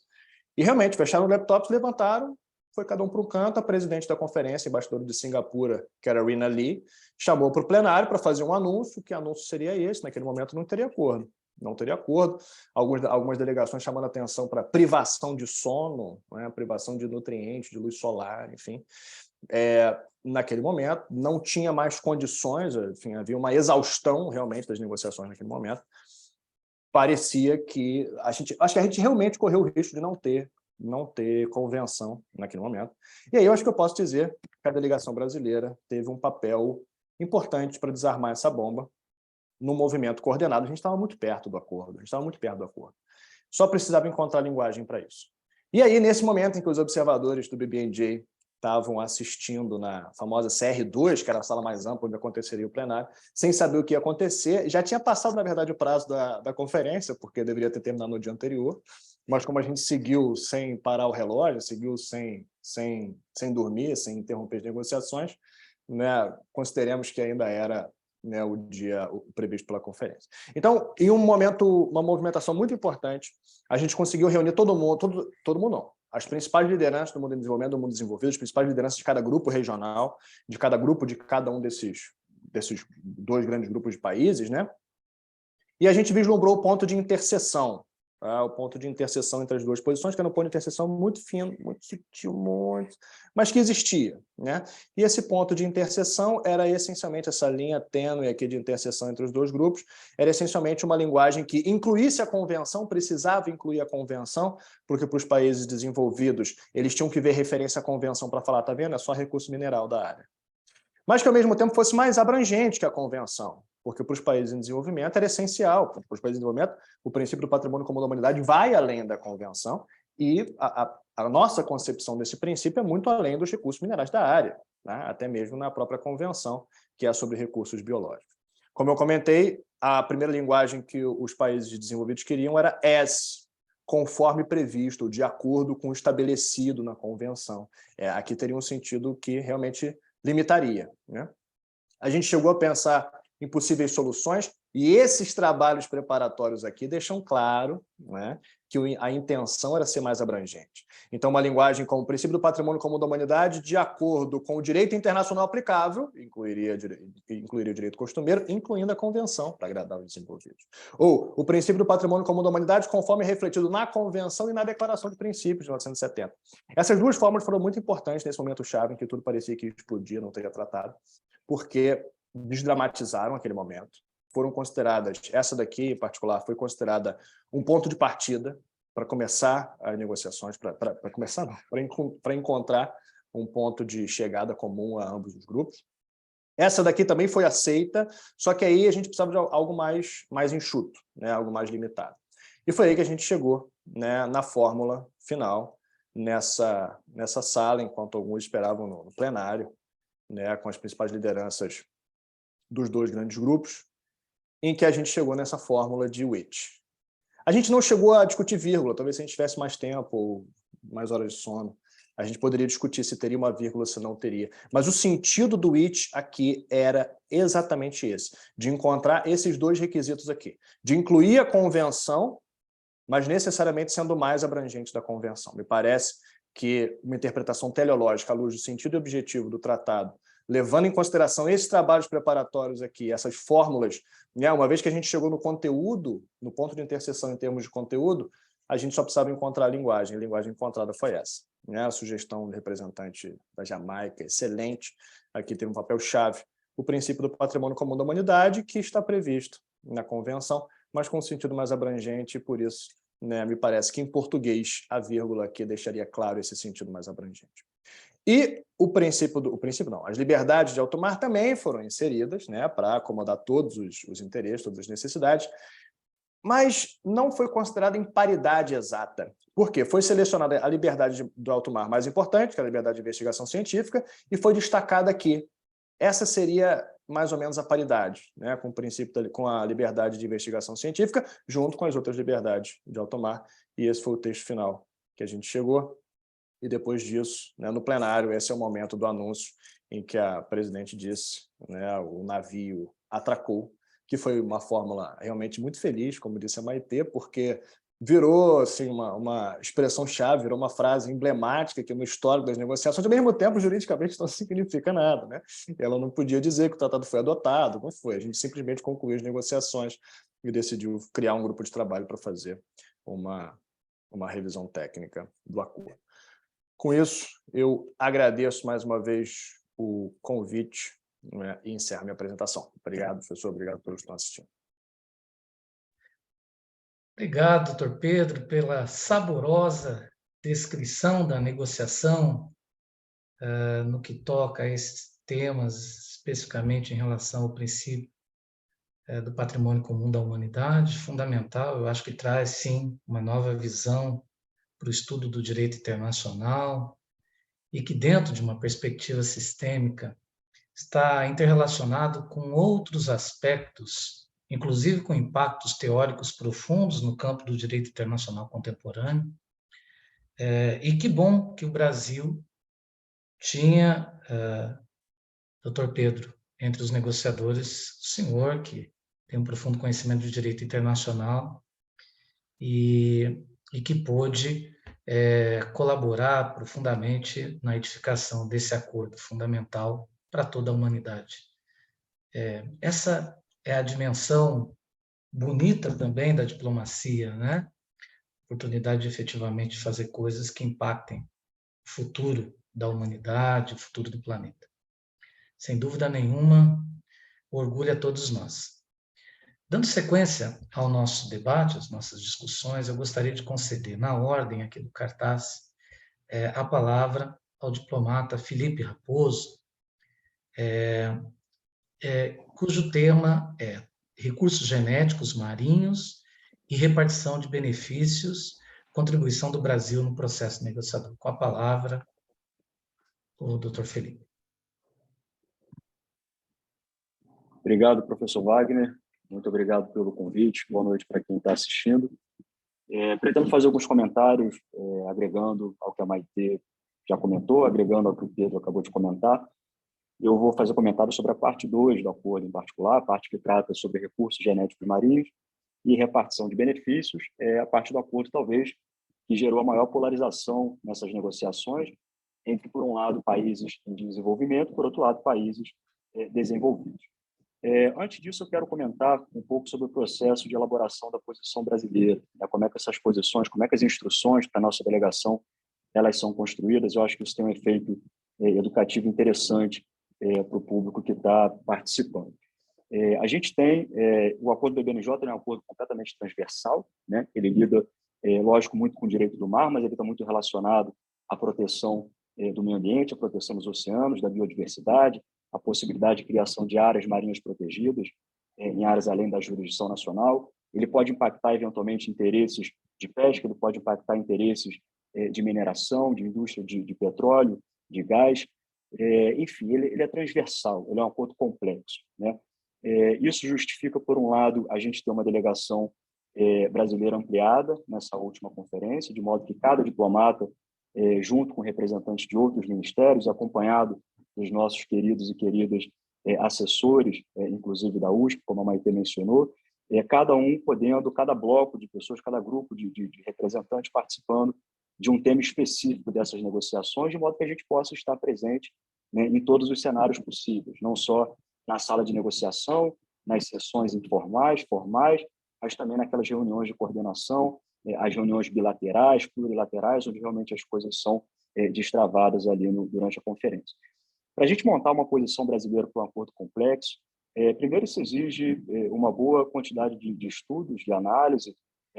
E realmente fecharam os laptops, levantaram, foi cada um para um canto, a presidente da conferência, embaixadora de Singapura, que era a Rina Lee, chamou para o plenário para fazer um anúncio, que anúncio seria esse? Naquele momento não teria acordo. não teria acordo. Algumas delegações chamando atenção para privação de sono, né, privação de nutrientes, de luz solar, enfim. Naquele momento, não tinha mais condições, enfim, havia uma exaustão realmente das negociações naquele momento. Parecia que acho que a gente realmente correu o risco de não ter convenção naquele momento. E aí eu acho que eu posso dizer que a delegação brasileira teve um papel importante para desarmar essa bomba num movimento coordenado. A gente estava muito perto do acordo, Só precisava encontrar linguagem para isso. E aí, nesse momento em que os observadores do BBNJ estavam assistindo na famosa CR2, que era a sala mais ampla onde aconteceria o plenário, sem saber o que ia acontecer, já tinha passado, na verdade, o prazo da conferência, porque deveria ter terminado no dia anterior, mas como a gente seguiu sem parar o relógio, seguiu sem dormir, sem interromper as negociações, né, consideremos que ainda era, né, o dia previsto pela conferência. Então, em um momento, uma movimentação muito importante, a gente conseguiu reunir todo mundo não, as principais lideranças do mundo em desenvolvimento, do mundo desenvolvido, as principais lideranças de cada grupo regional, de cada grupo de cada um desses 2 grandes grupos de países, né? E a gente vislumbrou o ponto de interseção, tá? O ponto de interseção entre as 2 posições, que era um ponto de interseção muito fino, muito sutil, mas que existia, né? E esse ponto de interseção era essencialmente essa linha tênue aqui de interseção entre os 2 grupos, era essencialmente uma linguagem que incluísse a convenção, precisava incluir a convenção, porque para os países desenvolvidos eles tinham que ver referência à convenção para falar, tá vendo? É só recurso mineral da área. Mas que, ao mesmo tempo, fosse mais abrangente que a convenção, porque para os países em desenvolvimento era essencial. Para os países em desenvolvimento, o princípio do patrimônio comum da humanidade vai além da convenção e a nossa concepção desse princípio é muito além dos recursos minerais da área, né? Até mesmo na própria convenção, que é sobre recursos biológicos. Como eu comentei, a primeira linguagem que os países desenvolvidos queriam era as, conforme previsto, ou de acordo com o estabelecido na convenção. Aqui teria um sentido que realmente limitaria, né? A gente chegou a pensar em possíveis soluções e esses trabalhos preparatórios aqui deixam claro, né, que a intenção era ser mais abrangente. Então, uma linguagem como o princípio do patrimônio comum da humanidade, de acordo com o direito internacional aplicável, incluiria o direito costumeiro, incluindo a convenção, para agradar os desenvolvidos. Ou o princípio do patrimônio comum da humanidade, conforme refletido na convenção e na declaração de princípios de 1970. Essas 2 fórmulas foram muito importantes nesse momento-chave em que tudo parecia que explodia, não teria tratado, porque desdramatizaram aquele momento. Foram consideradas, essa daqui em particular, foi considerada um ponto de partida para começar as negociações, para encontrar um ponto de chegada comum a ambos os grupos. Essa daqui também foi aceita, só que aí a gente precisava de algo mais enxuto, né, algo mais limitado. E foi aí que a gente chegou, né, na fórmula final, nessa sala, enquanto alguns esperavam no plenário, né, com as principais lideranças dos 2 grandes grupos, em que a gente chegou nessa fórmula de Witt. A gente não chegou a discutir vírgula, talvez se a gente tivesse mais tempo ou mais horas de sono, a gente poderia discutir se teria uma vírgula, se não teria. Mas o sentido do Witt aqui era exatamente esse, de encontrar esses 2 requisitos aqui, de incluir a convenção, mas necessariamente sendo mais abrangente da convenção. Me parece que uma interpretação teleológica à luz do sentido e objetivo do tratado, levando em consideração esses trabalhos preparatórios aqui, essas fórmulas, né? Uma vez que a gente chegou no conteúdo, no ponto de interseção em termos de conteúdo, a gente só precisava encontrar a linguagem encontrada foi essa, né? A sugestão do representante da Jamaica, excelente, aqui tem um papel-chave, o princípio do patrimônio comum da humanidade, que está previsto na convenção, mas com um sentido mais abrangente, e por isso, né, me parece que em português a vírgula aqui deixaria claro esse sentido mais abrangente. E as liberdades de alto mar também foram inseridas, né, para acomodar todos os interesses, todas as necessidades, mas não foi considerada em paridade exata. Por quê? Foi selecionada a liberdade do alto mar mais importante, que é a liberdade de investigação científica, e foi destacada aqui. Essa seria mais ou menos a paridade, né, com o princípio, com a liberdade de investigação científica, junto com as outras liberdades de alto mar, e esse foi o texto final que a gente chegou. E depois disso, né, no plenário, esse é o momento do anúncio em que a presidente disse, né, o navio atracou, que foi uma fórmula realmente muito feliz, como disse a Maitê, porque virou assim, uma expressão-chave, virou uma frase emblemática aqui no histórico das negociações, ao mesmo tempo, juridicamente, não significa nada, né? Ela não podia dizer que o tratado foi adotado, não foi. A gente simplesmente concluiu as negociações e decidiu criar um grupo de trabalho para fazer uma revisão técnica do acordo. Com isso, eu agradeço mais uma vez o convite, né, e encerro minha apresentação. Obrigado, professor. Obrigado a todos que estão assistindo. Obrigado, doutor Pedro, pela saborosa descrição da negociação no que toca a esses temas, especificamente em relação ao princípio do patrimônio comum da humanidade, fundamental. Eu acho que traz, sim, uma nova visão para o estudo do direito internacional e que, dentro de uma perspectiva sistêmica, está interrelacionado com outros aspectos, inclusive com impactos teóricos profundos no campo do direito internacional contemporâneo. E que bom que o Brasil tinha, doutor Pedro, entre os negociadores, o senhor, que tem um profundo conhecimento de direito internacional e que pôde colaborar profundamente na edificação desse acordo fundamental para toda a humanidade. Essa é a dimensão bonita também da diplomacia, né? Oportunidade de efetivamente fazer coisas que impactem o futuro da humanidade, o futuro do planeta. Sem dúvida nenhuma, orgulho a todos nós. Dando sequência ao nosso debate, às nossas discussões, eu gostaria de conceder, na ordem aqui do cartaz, a palavra ao diplomata Felipe Raposo, cujo tema é recursos genéticos marinhos e repartição de benefícios, contribuição do Brasil no processo negociador. Com a palavra, o doutor Felipe. Obrigado, professor Wagner. Muito obrigado pelo convite. Boa noite para quem está assistindo. Pretendo fazer alguns comentários, agregando ao que a Maitê já comentou, agregando ao que o Pedro acabou de comentar. Eu vou fazer comentários sobre a parte 2 do acordo em particular, a parte que trata sobre recursos genéticos marinhos e repartição de benefícios, a parte do acordo, talvez, que gerou a maior polarização nessas negociações entre, por um lado, países em desenvolvimento, por outro lado, países desenvolvidos. Antes disso, eu quero comentar um pouco sobre o processo de elaboração da posição brasileira, né? Como é que essas posições, como é que as instruções para a nossa delegação elas são construídas. Eu acho que isso tem um efeito educativo interessante para o público que está participando. A gente tem o acordo do BNJ, é um acordo completamente transversal, né? Ele lida, lógico, muito com o direito do mar, mas ele está muito relacionado à proteção do meio ambiente, à proteção dos oceanos, da biodiversidade, a possibilidade de criação de áreas marinhas protegidas em áreas além da jurisdição nacional. Ele pode impactar, eventualmente, interesses de pesca, ele pode impactar interesses de mineração, de indústria de petróleo, de gás. Enfim, ele é transversal, ele é um acordo complexo, né? Isso justifica, por um lado, a gente ter uma delegação brasileira ampliada nessa última conferência, de modo que cada diplomata, junto com representantes de outros ministérios, acompanhado dos nossos queridos e queridas assessores, inclusive da USP, como a Maitê mencionou, cada um podendo, cada bloco de pessoas, cada grupo de representantes participando de um tema específico dessas negociações, de modo que a gente possa estar presente, né, em todos os cenários possíveis, não só na sala de negociação, nas sessões informais, formais, mas também naquelas reuniões de coordenação, as reuniões bilaterais, plurilaterais, onde realmente as coisas são destravadas ali durante a conferência. Para a gente montar uma posição brasileira para um acordo complexo, primeiro isso exige uma boa quantidade de estudos, de análise,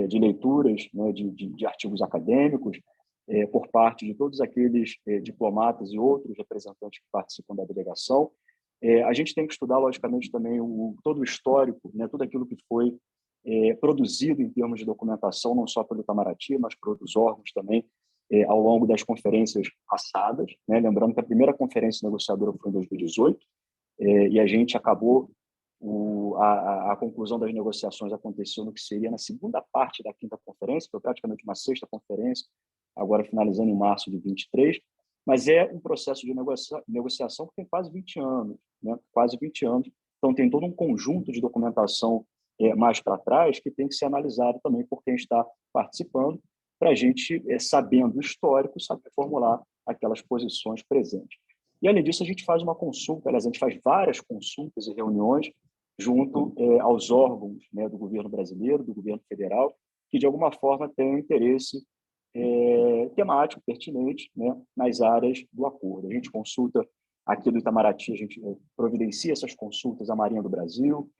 de leituras, né, de artigos acadêmicos, por parte de todos aqueles diplomatas e outros representantes que participam da delegação. A gente tem que estudar, logicamente, também todo o histórico, né, tudo aquilo que foi produzido em termos de documentação, não só pelo Itamaraty, mas por outros órgãos também, ao longo das conferências passadas, né? Lembrando que a primeira conferência negociadora foi em 2018, e a gente acabou, a conclusão das negociações aconteceu no que seria na segunda parte da quinta conferência, foi praticamente uma sexta conferência, agora finalizando em março de 23, mas é um processo de negociação que tem quase 20 anos, né? Quase 20 anos, então tem todo um conjunto de documentação mais para trás, que tem que ser analisado também por quem está participando, para a gente, sabendo o histórico, saber formular aquelas posições presentes. E, além disso, a gente faz uma consulta, aliás, a gente faz várias consultas e reuniões junto aos órgãos, né, do governo brasileiro, do governo federal, que, de alguma forma, têm um interesse temático, pertinente, né, nas áreas do acordo. A gente consulta aqui do Itamaraty, a gente providencia essas consultas à Marinha do Brasil,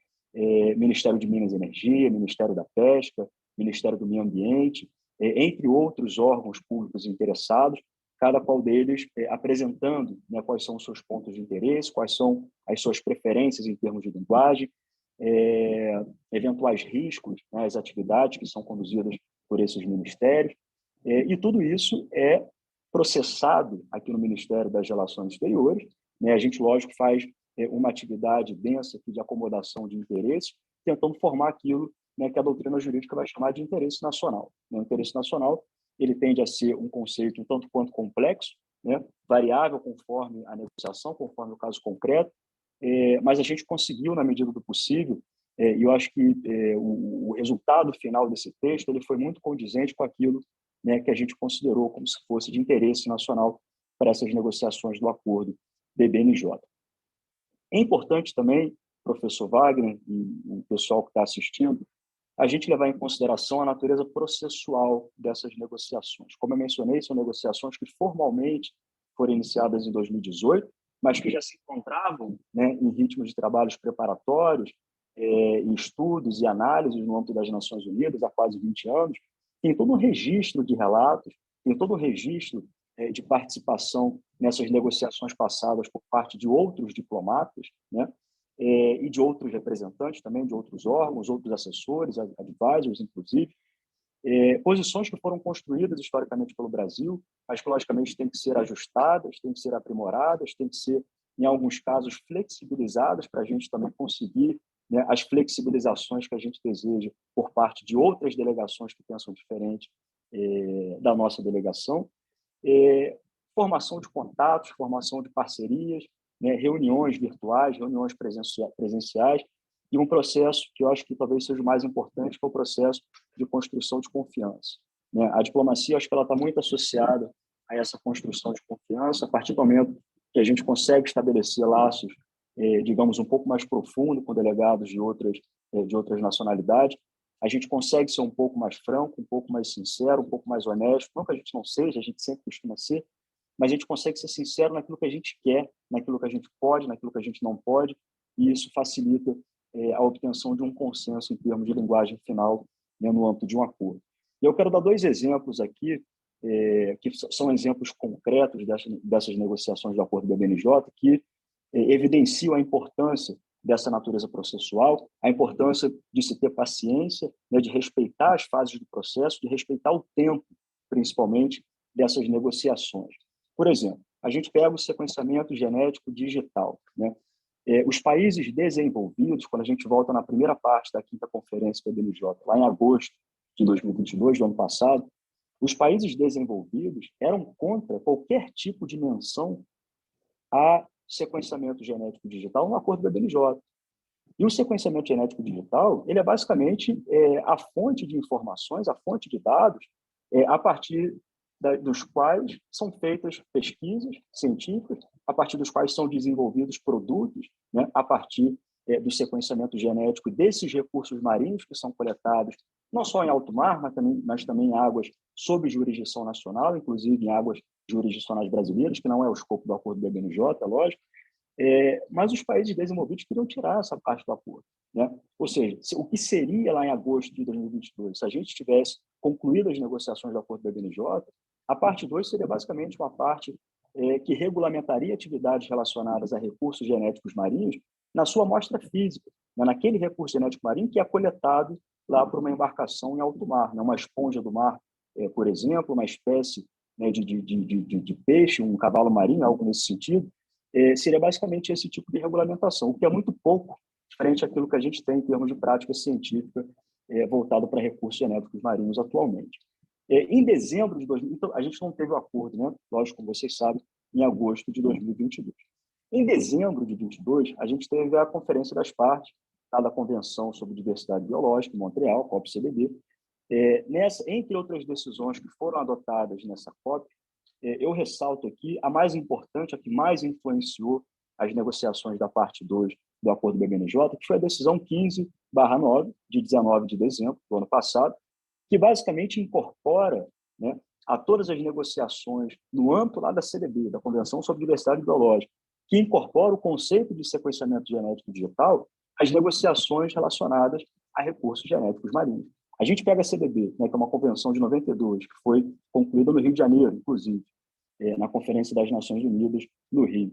Ministério de Minas e Energia, Ministério da Pesca, Ministério do Meio Ambiente, entre outros órgãos públicos interessados, cada qual deles apresentando, né, quais são os seus pontos de interesse, quais são as suas preferências em termos de linguagem, eventuais riscos, né, as atividades que são conduzidas por esses ministérios, e tudo isso é processado aqui no Ministério das Relações Exteriores, né? A gente, lógico, faz uma atividade densa aqui de acomodação de interesses, tentando formar aquilo, né, que a doutrina jurídica vai chamar de interesse nacional. O interesse nacional, ele tende a ser um conceito um tanto quanto complexo, né, variável conforme a negociação, conforme o caso concreto, mas a gente conseguiu, na medida do possível, e eu acho que o resultado final desse texto ele foi muito condizente com aquilo, né, que a gente considerou como se fosse de interesse nacional para essas negociações do acordo BBNJ. É importante também, professor Wagner e o pessoal que está assistindo, a gente levar em consideração a natureza processual dessas negociações. Como eu mencionei, são negociações que formalmente foram iniciadas em 2018, mas que já se encontravam, né, em ritmos de trabalhos preparatórios, em estudos e análises no âmbito das Nações Unidas há quase 20 anos. Tem todo um registro de relatos, tem todo um registro de participação nessas negociações passadas por parte de outros diplomatas, né, e de outros representantes também, de outros órgãos, outros assessores, advisors, inclusive, posições que foram construídas historicamente pelo Brasil, mas que, logicamente, têm que ser ajustadas, têm que ser aprimoradas, têm que ser, em alguns casos, flexibilizadas para a gente também conseguir, né, as flexibilizações que a gente deseja por parte de outras delegações que pensam diferente da nossa delegação. Formação de contatos, formação de parcerias, né, reuniões virtuais, reuniões presenciais, e um processo que eu acho que talvez seja o mais importante, que é o processo de construção de confiança, né? A diplomacia, acho que ela está muito associada a essa construção de confiança, a partir do momento que a gente consegue estabelecer laços, digamos, um pouco mais profundos com delegados de outras nacionalidades, a gente consegue ser um pouco mais franco, um pouco mais sincero, um pouco mais honesto, não que a gente não seja, a gente sempre costuma ser, mas a gente consegue ser sincero naquilo que a gente quer, naquilo que a gente pode, naquilo que a gente não pode, e isso facilita a obtenção de um consenso em termos de linguagem final, né, no âmbito de um acordo. E eu quero dar 2 exemplos aqui, que são exemplos concretos dessas negociações do acordo do BNJ, que evidenciam a importância dessa natureza processual, a importância de se ter paciência, né, de respeitar as fases do processo, de respeitar o tempo, principalmente, dessas negociações. Por exemplo, a gente pega o sequenciamento genético digital, né? Os países desenvolvidos, quando a gente volta na primeira parte da 5ª Conferência do BNJ, lá em agosto de 2022, do ano passado, os países desenvolvidos eram contra qualquer tipo de menção a sequenciamento genético digital no acordo da BNJ. E o sequenciamento genético digital, ele é basicamente a fonte de informações, a fonte de dados, a partir dos quais são feitas pesquisas científicas, a partir dos quais são desenvolvidos produtos, né, a partir do sequenciamento genético desses recursos marinhos que são coletados não só em alto mar, mas também em águas sob jurisdição nacional, inclusive em águas jurisdicionais brasileiras, que não é o escopo do acordo do BNJ, lógico, mas os países desenvolvidos queriam tirar essa parte do acordo, né? Ou seja, o que seria lá em agosto de 2022, se a gente tivesse concluído as negociações do acordo do BNJ, a parte 2 seria basicamente uma parte que regulamentaria atividades relacionadas a recursos genéticos marinhos na sua amostra física, né? Naquele recurso genético marinho que é coletado lá por uma embarcação em alto mar, né? Uma esponja do mar, por exemplo, uma espécie, né, de peixe, um cavalo marinho, algo nesse sentido. Seria basicamente esse tipo de regulamentação, o que é muito pouco frente àquilo que a gente tem em termos de prática científica voltado para recursos genéticos marinhos atualmente. Em dezembro de 2000, então, a gente não teve o acordo, né? Lógico, como vocês sabem, em agosto de 2022. Em dezembro de 2022, a gente teve a Conferência das Partes, da Convenção sobre Diversidade Biológica, em Montreal, COP-CDB. Entre outras decisões que foram adotadas nessa COP, eu ressalto aqui a mais importante, a que mais influenciou as negociações da parte 2 do Acordo BBNJ, que foi a decisão 15/9, de 19 de dezembro do ano passado, que basicamente incorpora, né, a todas as negociações no âmbito lá da CDB, da Convenção sobre Diversidade Biológica, que incorpora o conceito de sequenciamento genético digital, as negociações relacionadas a recursos genéticos marinhos. A gente pega a CDB, né, que é uma convenção de 92, que foi concluída no Rio de Janeiro, inclusive, na Conferência das Nações Unidas, no Rio.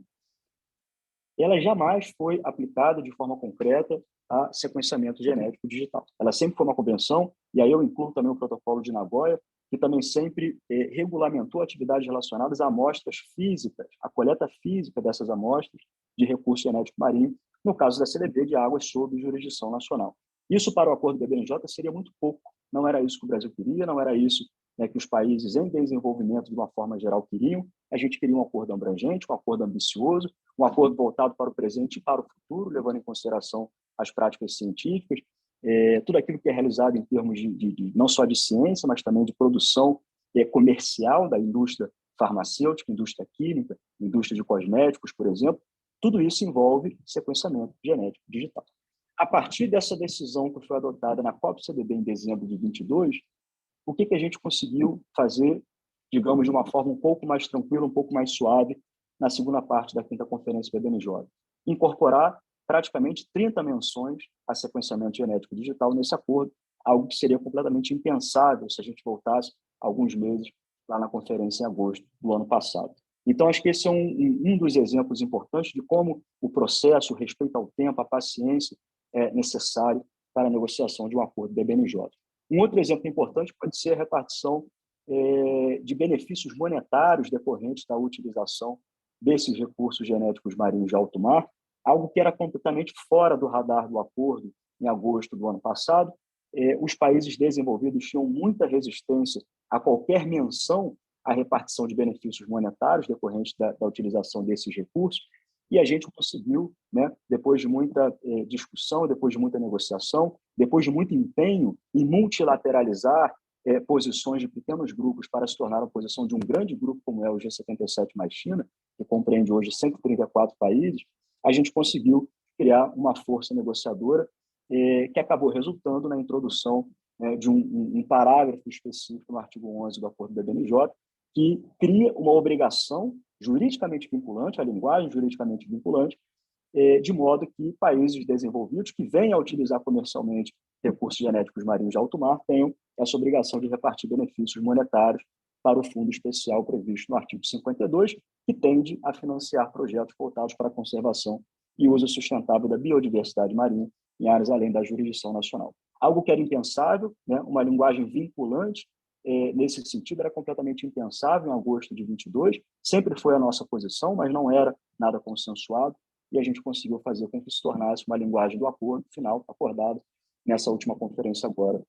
Ela jamais foi aplicada de forma concreta a sequenciamento genético digital. Ela sempre foi uma convenção, e aí eu incluo também o Protocolo de Nagoya, que também sempre regulamentou atividades relacionadas a amostras físicas, a coleta física dessas amostras de recurso genético marinho, no caso da CDB, de águas sob jurisdição nacional. Isso para o acordo do BBNJ seria muito pouco, não era isso que o Brasil queria, não era isso, né, que os países em desenvolvimento, de uma forma geral, queriam. A gente queria um acordo abrangente, um acordo ambicioso, um acordo voltado para o presente e para o futuro, levando em consideração as práticas científicas, tudo aquilo que é realizado em termos de não só de ciência, mas também de produção comercial da indústria farmacêutica, indústria química, indústria de cosméticos, por exemplo. Tudo isso envolve sequenciamento genético digital. A partir dessa decisão que foi adotada na COP-CDB em dezembro de 22, o que a gente conseguiu fazer, digamos, de uma forma um pouco mais tranquila, um pouco mais suave, na segunda parte da 5ª Conferência BBNJ? Incorporar praticamente 30 menções a sequenciamento genético digital nesse acordo, algo que seria completamente impensável se a gente voltasse alguns meses lá na conferência em agosto do ano passado. Então, acho que esse é um dos exemplos importantes de como o processo, o respeito ao tempo, a paciência é necessário para a negociação de um acordo BBNJ. Um outro exemplo importante pode ser a repartição de benefícios monetários decorrentes da utilização desses recursos genéticos marinhos de alto mar, algo que era completamente fora do radar do acordo em agosto do ano passado. Os países desenvolvidos tinham muita resistência a qualquer menção à repartição de benefícios monetários decorrentes da utilização desses recursos, e a gente conseguiu, né, depois de muita discussão, depois de muita negociação, depois de muito empenho em multilateralizar posições de pequenos grupos para se tornar a posição de um grande grupo como é o G77 mais China, que compreende hoje 134 países, a gente conseguiu criar uma força negociadora que acabou resultando na introdução de um parágrafo específico no artigo 11 do Acordo da BNJ, que cria uma obrigação juridicamente vinculante, a linguagem juridicamente vinculante, de modo que países desenvolvidos que venham a utilizar comercialmente recursos genéticos marinhos de alto mar tenham essa obrigação de repartir benefícios monetários para o fundo especial previsto no artigo 52, que tende a financiar projetos voltados para a conservação e uso sustentável da biodiversidade marinha em áreas além da jurisdição nacional. Algo que era impensável, né, uma linguagem vinculante, nesse sentido, era completamente impensável em agosto de 22, sempre foi a nossa posição, mas não era nada consensuado, e a gente conseguiu fazer com que se tornasse uma linguagem do acordo final, acordado nessa última conferência agora,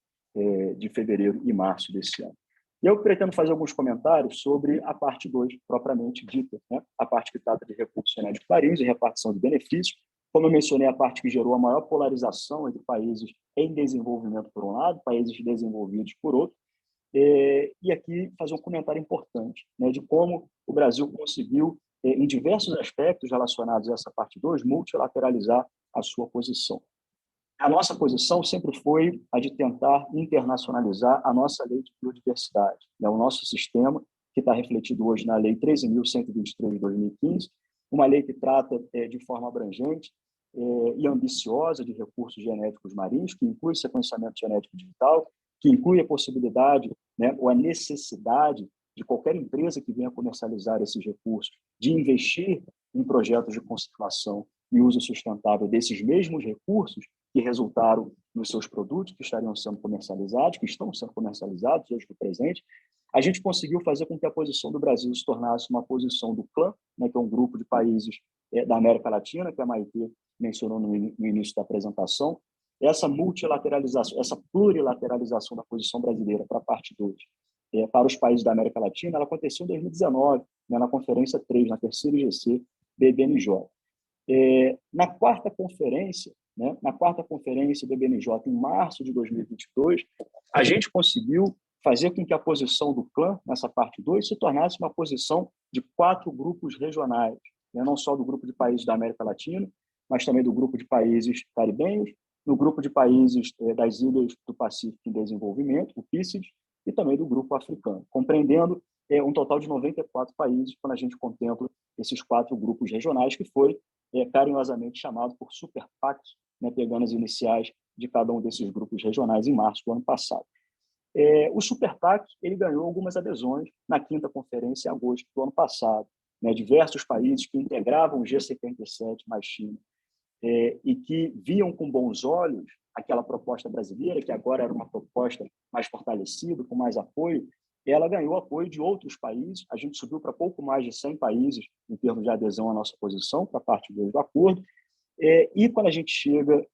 de fevereiro e março desse ano. E eu pretendo fazer alguns comentários sobre a parte 2, propriamente dita, né? A parte que trata de recursos genéticos marinhos e repartição de benefícios. Como eu mencionei, a parte que gerou a maior polarização entre países em desenvolvimento, por um lado, países desenvolvidos, por outro. E aqui fazer um comentário importante, né, de como o Brasil conseguiu, em diversos aspectos relacionados a essa parte 2, multilateralizar a sua posição. A nossa posição sempre foi a de tentar internacionalizar a nossa lei de biodiversidade, né, o nosso sistema, que está refletido hoje na Lei 13.123 de 2015, uma lei que trata de forma abrangente e ambiciosa de recursos genéticos marinhos, que inclui sequenciamento genético digital, que inclui a possibilidade, né, ou a necessidade de qualquer empresa que venha comercializar esses recursos, de investir em projetos de conservação e uso sustentável desses mesmos recursos que resultaram nos seus produtos que estariam sendo comercializados, que estão sendo comercializados hoje no presente. A gente conseguiu fazer com que a posição do Brasil se tornasse uma posição do CLAN, né, que é um grupo de países da América Latina, que a Maitê mencionou no início da apresentação. Essa multilateralização, essa plurilateralização da posição brasileira para a parte 2, para os países da América Latina, ela aconteceu em 2019, né, na Conferência 3, na terceira IGC BBNJ. Na quarta conferência, né, na 4ª Conferência do BNJ, em março de 2022, a gente conseguiu fazer com que a posição do CLAN, nessa parte 2, se tornasse uma posição de 4 grupos regionais, né, não só do grupo de países da América Latina, mas também do grupo de países caribenhos, no grupo de países das Ilhas do Pacífico em Desenvolvimento, o PICID, e também do grupo africano, compreendendo um total de 94 países, quando a gente contempla esses 4 grupos regionais, que foi carinhosamente chamado por Super PAC, né, pegando as iniciais de cada um desses grupos regionais em março do ano passado. O Super PAC ele ganhou algumas adesões na 5ª Conferência em agosto do ano passado, né, diversos países que integravam o G77 mais China e que viam com bons olhos aquela proposta brasileira, que agora era uma proposta mais fortalecida, com mais apoio, ela ganhou apoio de outros países. A gente subiu para pouco mais de 100 países em termos de adesão à nossa posição, para a parte 2 do acordo. E quando a gente chega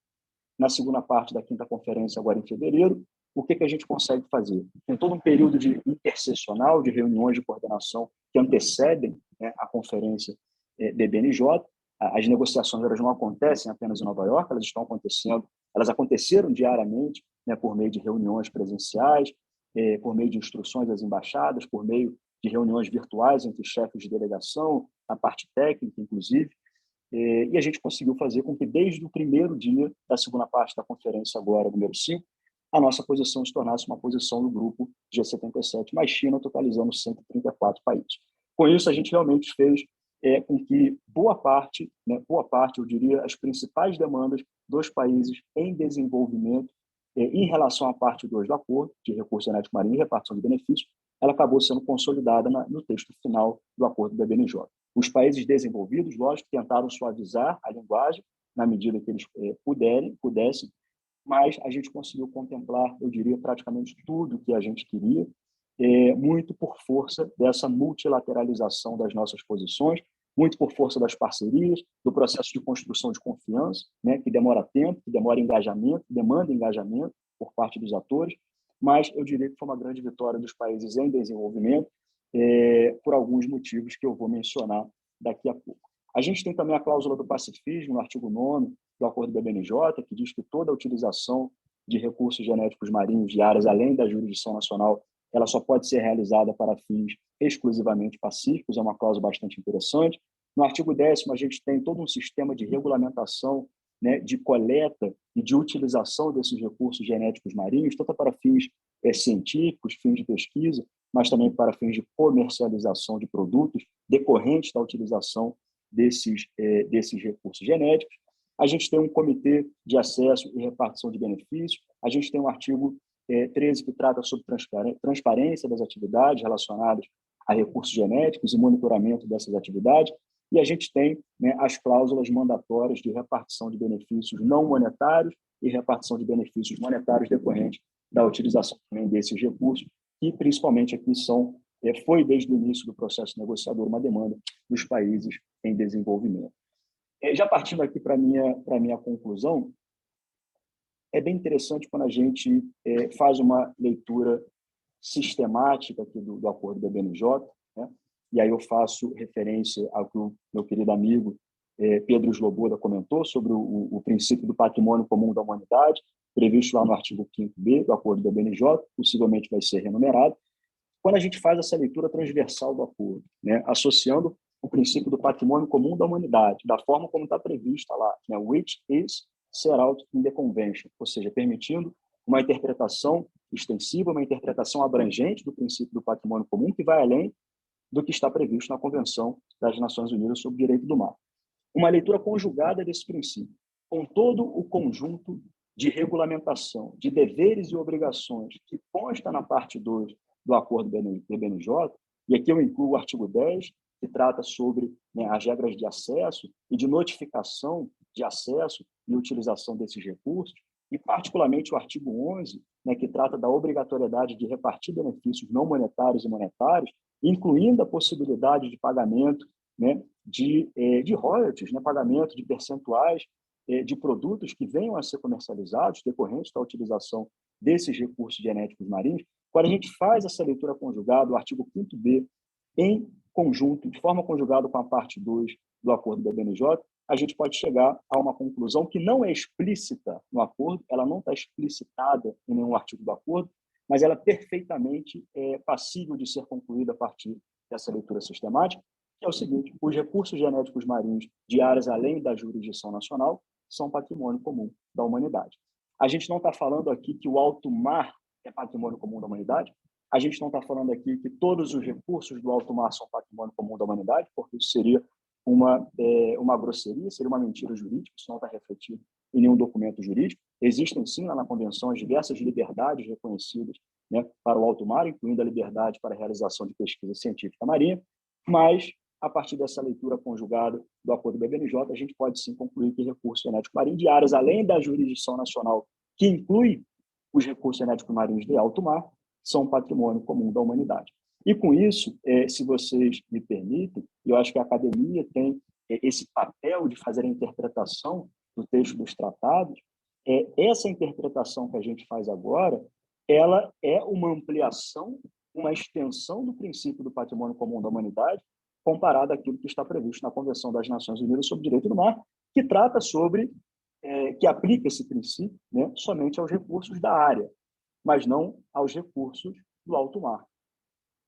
na segunda parte da 5ª Conferência, agora em fevereiro, o que a gente consegue fazer? Tem todo um período de intersessional, de reuniões de coordenação que antecedem, né, a conferência DBNJ. As negociações elas não acontecem apenas em Nova York, elas estão acontecendo, elas aconteceram diariamente, né, por meio de reuniões presenciais, por meio de instruções das embaixadas, por meio de reuniões virtuais entre chefes de delegação, a parte técnica, inclusive. E a gente conseguiu fazer com que, desde o primeiro dia da segunda parte da conferência, agora, número 5, a nossa posição se tornasse uma posição no grupo G77 mais China, totalizando 134 países. Com isso, a gente realmente fez com que boa parte, eu diria, as principais demandas dos países em desenvolvimento em relação à parte 2 do acordo de recurso genético marinho e repartição de benefícios, ela acabou sendo consolidada no texto final do acordo da BNJ. Os países desenvolvidos, lógico, tentaram suavizar a linguagem na medida que eles pudessem, mas a gente conseguiu contemplar, eu diria, praticamente tudo que a gente queria, muito por força dessa multilateralização das nossas posições, muito por força das parcerias, do processo de construção de confiança, né, que demora tempo, que demora engajamento, que demanda engajamento por parte dos atores, mas eu diria que foi uma grande vitória dos países em desenvolvimento, por alguns motivos que eu vou mencionar daqui a pouco. A gente tem também a cláusula do pacifismo, no artigo 9º do Acordo da BNJ, que diz que toda a utilização de recursos genéticos marinhos de áreas além da jurisdição nacional, ela só pode ser realizada para fins exclusivamente pacíficos, é uma cláusula bastante interessante. No artigo 10º, a gente tem todo um sistema de regulamentação, né, de coleta e de utilização desses recursos genéticos marinhos, tanto para fins científicos, fins de pesquisa, mas também para fins de comercialização de produtos decorrentes da utilização desses recursos genéticos. A gente tem um comitê de acesso e repartição de benefícios, a gente tem um artigo 13 que trata sobre transparência das atividades relacionadas a recursos genéticos e monitoramento dessas atividades, e a gente tem, né, as cláusulas mandatórias de repartição de benefícios não monetários e repartição de benefícios monetários decorrentes da utilização também desses recursos, que principalmente aqui foi desde o início do processo negociador uma demanda dos países em desenvolvimento. Já partindo aqui para a minha conclusão, é bem interessante quando a gente faz uma leitura sistemática aqui do acordo da BNJ, né? E aí eu faço referência ao que o meu querido amigo Pedro Sloboda comentou sobre o princípio do patrimônio comum da humanidade, previsto lá no artigo 5º do acordo da BNJ, possivelmente vai ser renumerado. Quando a gente faz essa leitura transversal do acordo, né, associando o princípio do patrimônio comum da humanidade, da forma como está prevista lá, né, which is set out in the convention, ou seja, permitindo uma interpretação extensiva, uma interpretação abrangente do princípio do patrimônio comum, que vai além do que está previsto na Convenção das Nações Unidas sobre o Direito do Mar. Uma leitura conjugada desse princípio, com todo o conjunto de regulamentação, de deveres e obrigações que consta na parte 2 do acordo do BNJ, e aqui eu incluo o artigo 10, que trata sobre, né, as regras de acesso e de notificação de acesso e utilização desses recursos, e particularmente o artigo 11, né, que trata da obrigatoriedade de repartir benefícios não monetários e monetários, incluindo a possibilidade de pagamento, né, de royalties, né, pagamento de percentuais de produtos que venham a ser comercializados decorrentes da utilização desses recursos genéticos marinhos. Quando a gente faz essa leitura conjugada, o artigo 5º B, em conjunto, de forma conjugada com a parte 2 do acordo da BNJ, a gente pode chegar a uma conclusão que não é explícita no acordo, ela não está explicitada em nenhum artigo do acordo, mas ela perfeitamente é passível de ser concluída a partir dessa leitura sistemática, que é o seguinte: os recursos genéticos marinhos de áreas além da jurisdição nacional são patrimônio comum da humanidade. A gente não está falando aqui que o alto mar é patrimônio comum da humanidade, a gente não está falando aqui que todos os recursos do alto mar são patrimônio comum da humanidade, porque isso seria uma grosseria, seria uma mentira jurídica, isso não está refletido em nenhum documento jurídico. Existem, sim, lá na Convenção, as diversas liberdades reconhecidas, né, para o alto mar, incluindo a liberdade para a realização de pesquisa científica marinha, mas, a partir dessa leitura conjugada do Acordo do BBNJ, a gente pode, sim, concluir que recurso genético marinho de áreas além da jurisdição nacional, que inclui os recursos genéticos marinhos de alto mar, são patrimônio comum da humanidade. E, com isso, se vocês me permitem, eu acho que a academia tem esse papel de fazer a interpretação do texto dos tratados. Essa interpretação que a gente faz agora, ela é uma ampliação, uma extensão do princípio do patrimônio comum da humanidade, comparado àquilo que está previsto na Convenção das Nações Unidas sobre o Direito do Mar, que trata sobre, que aplica esse princípio, né, somente aos recursos da área, mas não aos recursos do alto mar.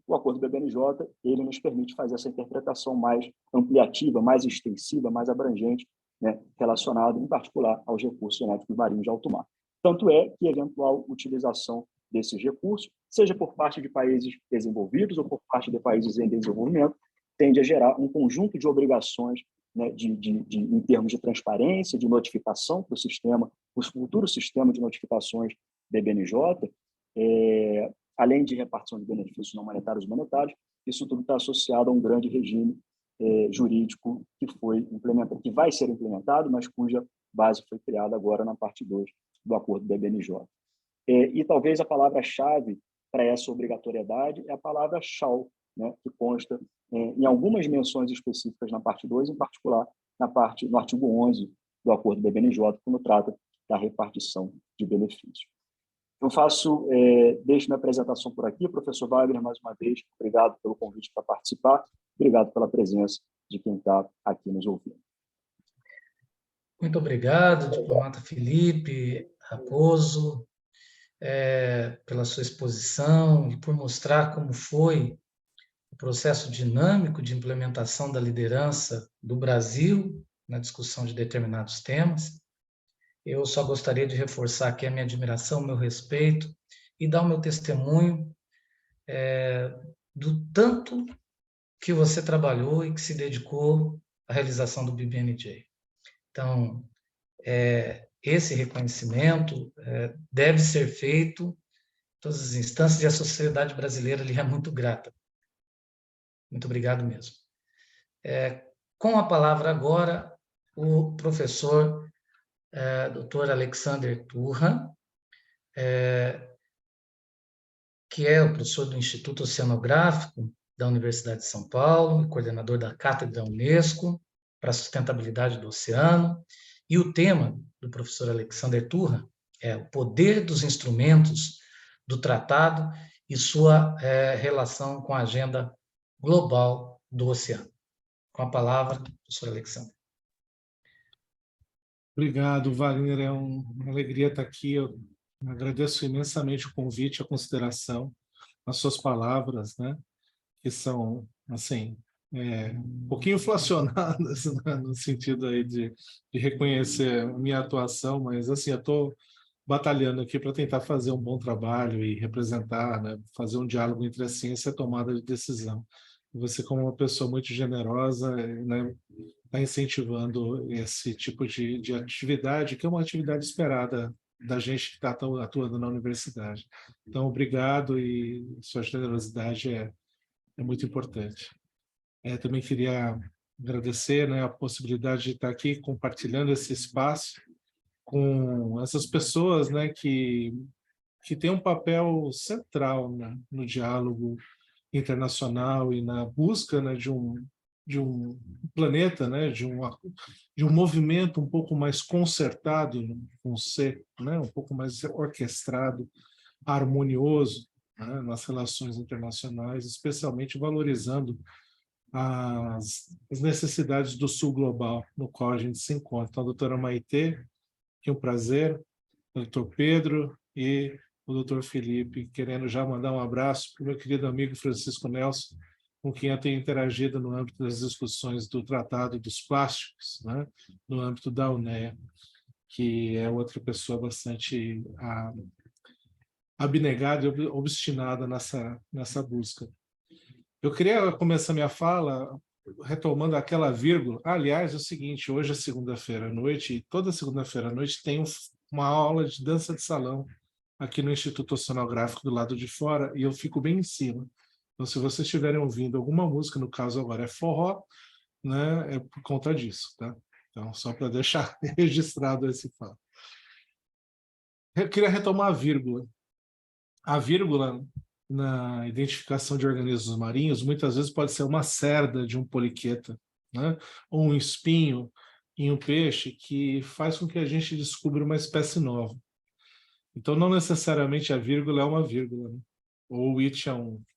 O Acordo do BBNJ, ele nos permite fazer essa interpretação mais ampliativa, mais extensiva, mais abrangente, né, relacionado, em particular, aos recursos genéticos marinhos de alto mar. Tanto é que eventual utilização desses recursos, seja por parte de países desenvolvidos ou por parte de países em desenvolvimento, tende a gerar um conjunto de obrigações, né, em termos de transparência, de notificação para o sistema, o futuro sistema de notificações BBNJ, além de repartição de benefícios não monetários e monetários. Isso tudo está associado a um grande regime jurídico que foi implementado, que vai ser implementado, mas cuja base foi criada agora na parte 2 do Acordo do BBNJ. E talvez a palavra-chave para essa obrigatoriedade é a palavra shall, né, que consta em algumas menções específicas na parte 2, em particular no artigo 11 do Acordo do BBNJ, quando trata da repartição de benefícios. Eu deixo minha apresentação por aqui. Professor Wagner, mais uma vez, obrigado pelo convite para participar, obrigado pela presença de quem está aqui nos ouvindo. Muito obrigado, diplomata Felipe Raposo, pela sua exposição e por mostrar como foi o processo dinâmico de implementação da liderança do Brasil na discussão de determinados temas. Eu só gostaria de reforçar aqui a minha admiração, o meu respeito e dar o meu testemunho do tanto que você trabalhou e que se dedicou à realização do BBNJ. Então, esse reconhecimento deve ser feito em todas as instâncias e a sociedade brasileira lhe é muito grata. Muito obrigado mesmo. Com a palavra agora, o professor Dr. Alexander Turra, que é o professor do Instituto Oceanográfico da Universidade de São Paulo, coordenador da Cátedra Unesco para a Sustentabilidade do Oceano, e o tema do professor Alexander Turra é o poder dos instrumentos do tratado e sua relação com a agenda global do oceano. Com a palavra, professor Alexander. Obrigado, Wagner. É uma alegria estar aqui. Eu agradeço imensamente o convite, a consideração, as suas palavras, né, que são, assim, um pouquinho inflacionadas, né, no sentido aí de reconhecer a minha atuação, mas, assim, eu estou batalhando aqui para tentar fazer um bom trabalho e representar, né, fazer um diálogo entre a ciência e a tomada de decisão. Você, como uma pessoa muito generosa, né, está incentivando esse tipo de atividade, que é uma atividade esperada da gente que está atuando na universidade. Então, obrigado, e sua generosidade é muito importante. Também queria agradecer, né, a possibilidade de estar aqui compartilhando esse espaço com essas pessoas, né, que têm um papel central, né, no diálogo internacional e na busca, né, de um planeta, né, de um movimento um pouco mais concertado, com C, né, um pouco mais orquestrado, harmonioso, né, nas relações internacionais, especialmente valorizando as necessidades do Sul global, no qual a gente se encontra. Então, a doutora Maitê, que é um prazer, o doutor Pedro e o doutor Felipe, querendo já mandar um abraço para o meu querido amigo Francisco Nelson, com quem eu tenho interagido no âmbito das discussões do Tratado dos Plásticos, né, no âmbito da UNEA, que é outra pessoa bastante abnegada e obstinada nessa busca. Eu queria começar minha fala retomando aquela vírgula. Aliás, é o seguinte, hoje é segunda-feira à noite, e toda segunda-feira à noite tem uma aula de dança de salão aqui no Instituto Oceanográfico do lado de fora, e eu fico bem em cima. Então, se vocês estiverem ouvindo alguma música, no caso agora é forró, né, é por conta disso, tá? Então, só para deixar registrado esse fato. Eu queria retomar a vírgula. A vírgula na identificação de organismos marinhos muitas vezes pode ser uma cerda de um poliqueta, né? Ou um espinho em um peixe que faz com que a gente descubra uma espécie nova. Então, não necessariamente a vírgula é uma vírgula, né? Ou o it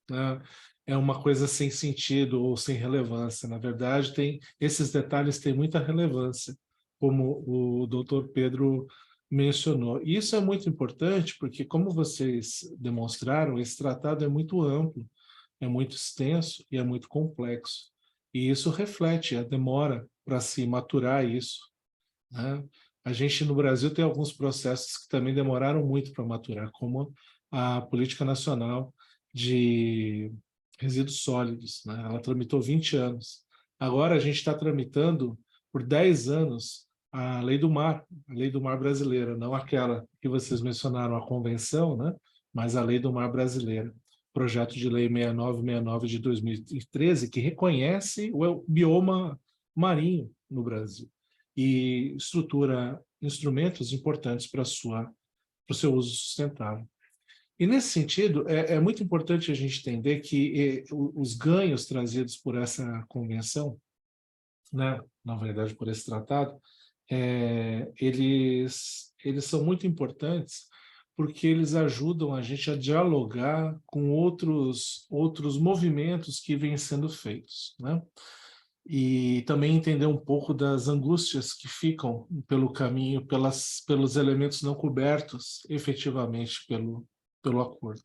né? É uma coisa sem sentido ou sem relevância. Na verdade, esses detalhes têm muita relevância, como o doutor Pedro mencionou. E isso é muito importante porque, como vocês demonstraram, esse tratado é muito amplo, é muito extenso e é muito complexo. E isso reflete a demora para se maturar isso, né? A gente, no Brasil, tem alguns processos que também demoraram muito para maturar, como a Política Nacional de Resíduos Sólidos, né? Ela tramitou 20 anos. Agora a gente está tramitando por 10 anos a Lei do Mar brasileira, não aquela que vocês mencionaram, a Convenção, né? Mas a Lei do Mar brasileira. Projeto de Lei 6969 de 2013, que reconhece o bioma marinho no Brasil e estrutura instrumentos importantes para o seu uso sustentável. E, nesse sentido, é muito importante a gente entender que os ganhos trazidos por essa convenção, né, na verdade, por esse tratado, eles são muito importantes porque eles ajudam a gente a dialogar com outros movimentos que vêm sendo feitos, né? E também entender um pouco das angústias que ficam pelo caminho, pelos elementos não cobertos efetivamente pelo acordo,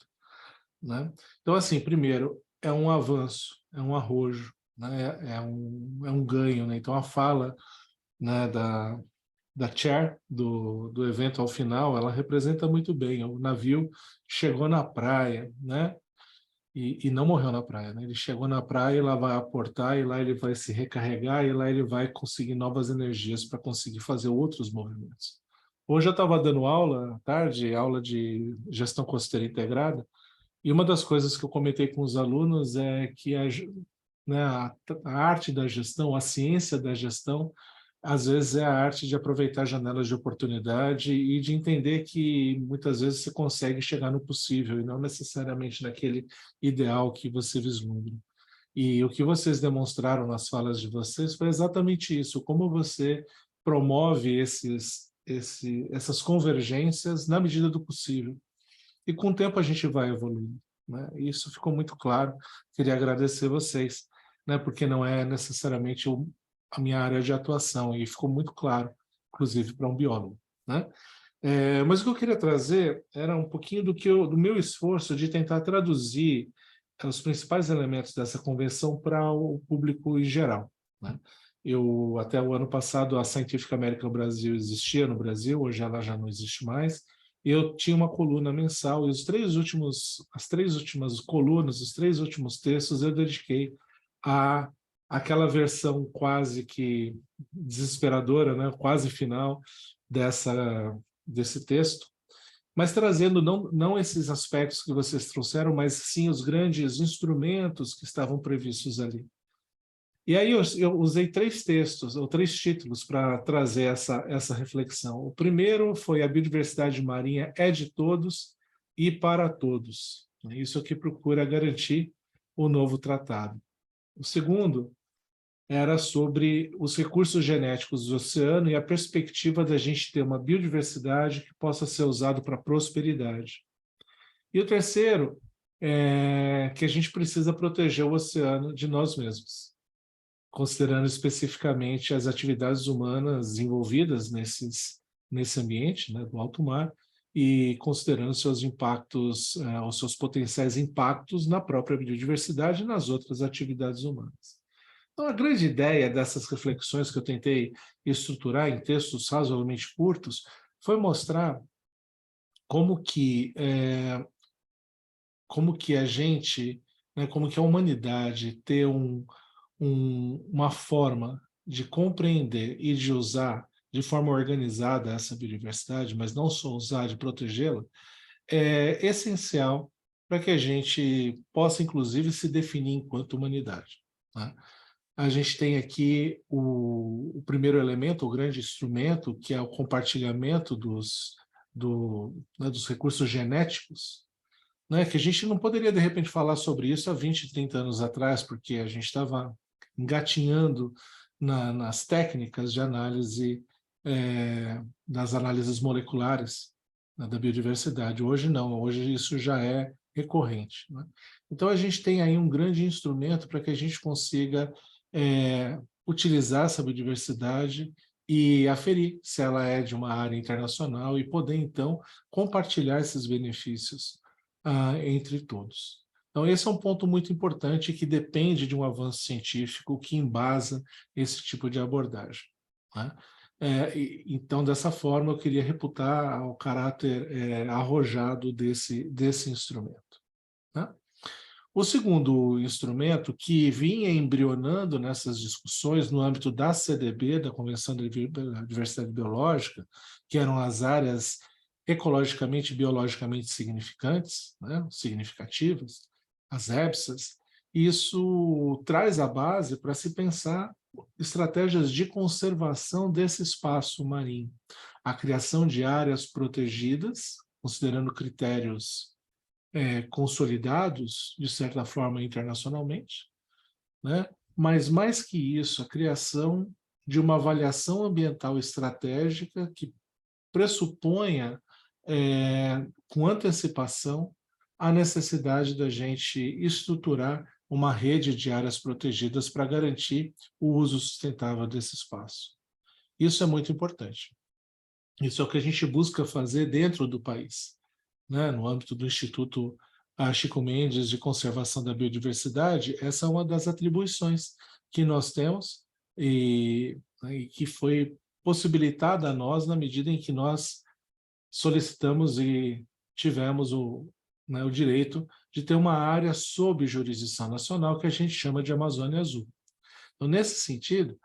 né? Então, assim, primeiro, é um avanço, é um arrojo, né? É um ganho, né? Então, a fala, né, da chair do evento ao final, ela representa muito bem. O navio chegou na praia, né? E não morreu na praia, né? Ele chegou na praia, e lá vai aportar, e lá ele vai se recarregar, e lá ele vai conseguir novas energias para conseguir fazer outros movimentos. Hoje eu estava dando aula à tarde, aula de gestão costeira integrada, e uma das coisas que eu comentei com os alunos é que né, a arte da gestão, a ciência da gestão, às vezes é a arte de aproveitar janelas de oportunidade e de entender que muitas vezes você consegue chegar no possível e não necessariamente naquele ideal que você vislumbra. E o que vocês demonstraram nas falas de vocês foi exatamente isso, como você promove essas convergências na medida do possível. E com o tempo a gente vai evoluindo, né? Isso ficou muito claro. Queria agradecer vocês, né? Porque não é necessariamente a minha área de atuação, e ficou muito claro, inclusive para um biólogo, né? Mas o que eu queria trazer era um pouquinho do meu esforço de tentar traduzir os principais elementos dessa convenção para o público em geral, né? Até o ano passado, a Scientific American Brasil existia no Brasil, hoje ela já não existe mais. Eu tinha uma coluna mensal, e as três últimas colunas, os 3 últimos textos eu dediquei aquela versão quase que desesperadora, né, quase final desse texto, mas trazendo não esses aspectos que vocês trouxeram, mas sim os grandes instrumentos que estavam previstos ali. E aí eu usei 3 textos, ou 3 títulos, para trazer essa reflexão. O primeiro foi: a biodiversidade marinha é de todos e para todos. Isso é o que procura garantir o novo tratado. O segundo era sobre os recursos genéticos do oceano e a perspectiva da gente ter uma biodiversidade que possa ser usada para prosperidade. E o terceiro é que a gente precisa proteger o oceano de nós mesmos. considerando especificamente as atividades humanas envolvidas nesse ambiente, né, do alto mar, e considerando seus impactos, os seus potenciais impactos na própria biodiversidade e nas outras atividades humanas. Então, a grande ideia dessas reflexões que eu tentei estruturar em textos razoavelmente curtos foi mostrar como que a gente, né, como que a humanidade ter uma forma de compreender e de usar de forma organizada essa biodiversidade, mas não só usar, de protegê-la, é essencial para que a gente possa, inclusive, se definir enquanto humanidade, né? A gente tem aqui o primeiro elemento, o grande instrumento, que é o compartilhamento dos recursos genéticos, né? Que a gente não poderia, de repente, falar sobre isso há 20, 30 anos atrás, porque a gente estava engatinhando nas técnicas de análise, das análises moleculares, né, da biodiversidade. Hoje não, hoje isso já é recorrente, né? Então a gente tem aí um grande instrumento para que a gente consiga utilizar essa biodiversidade e aferir se ela é de uma área internacional e poder, então, compartilhar esses benefícios entre todos. Então, esse é um ponto muito importante que depende de um avanço científico que embasa esse tipo de abordagem, né? Então, dessa forma, eu queria reputar o caráter arrojado desse instrumento, né? O segundo instrumento que vinha embrionando nessas discussões no âmbito da CDB, da Convenção da Diversidade Biológica, que eram as áreas ecologicamente e biologicamente significantes, né, significativas, as EBSAs, isso traz a base para se pensar estratégias de conservação desse espaço marinho, a criação de áreas protegidas, considerando critérios consolidados, de certa forma, internacionalmente, né? Mas, mais que isso, a criação de uma avaliação ambiental estratégica que pressuponha, com antecipação, a necessidade da gente estruturar uma rede de áreas protegidas para garantir o uso sustentável desse espaço. Isso é muito importante. Isso é o que a gente busca fazer dentro do país, né? No âmbito do Instituto Chico Mendes de Conservação da Biodiversidade, essa é uma das atribuições que nós temos e que foi possibilitada a nós na medida em que nós solicitamos e tivemos o direito de ter uma área sob jurisdição nacional que a gente chama de Amazônia Azul. Então, nesse sentido,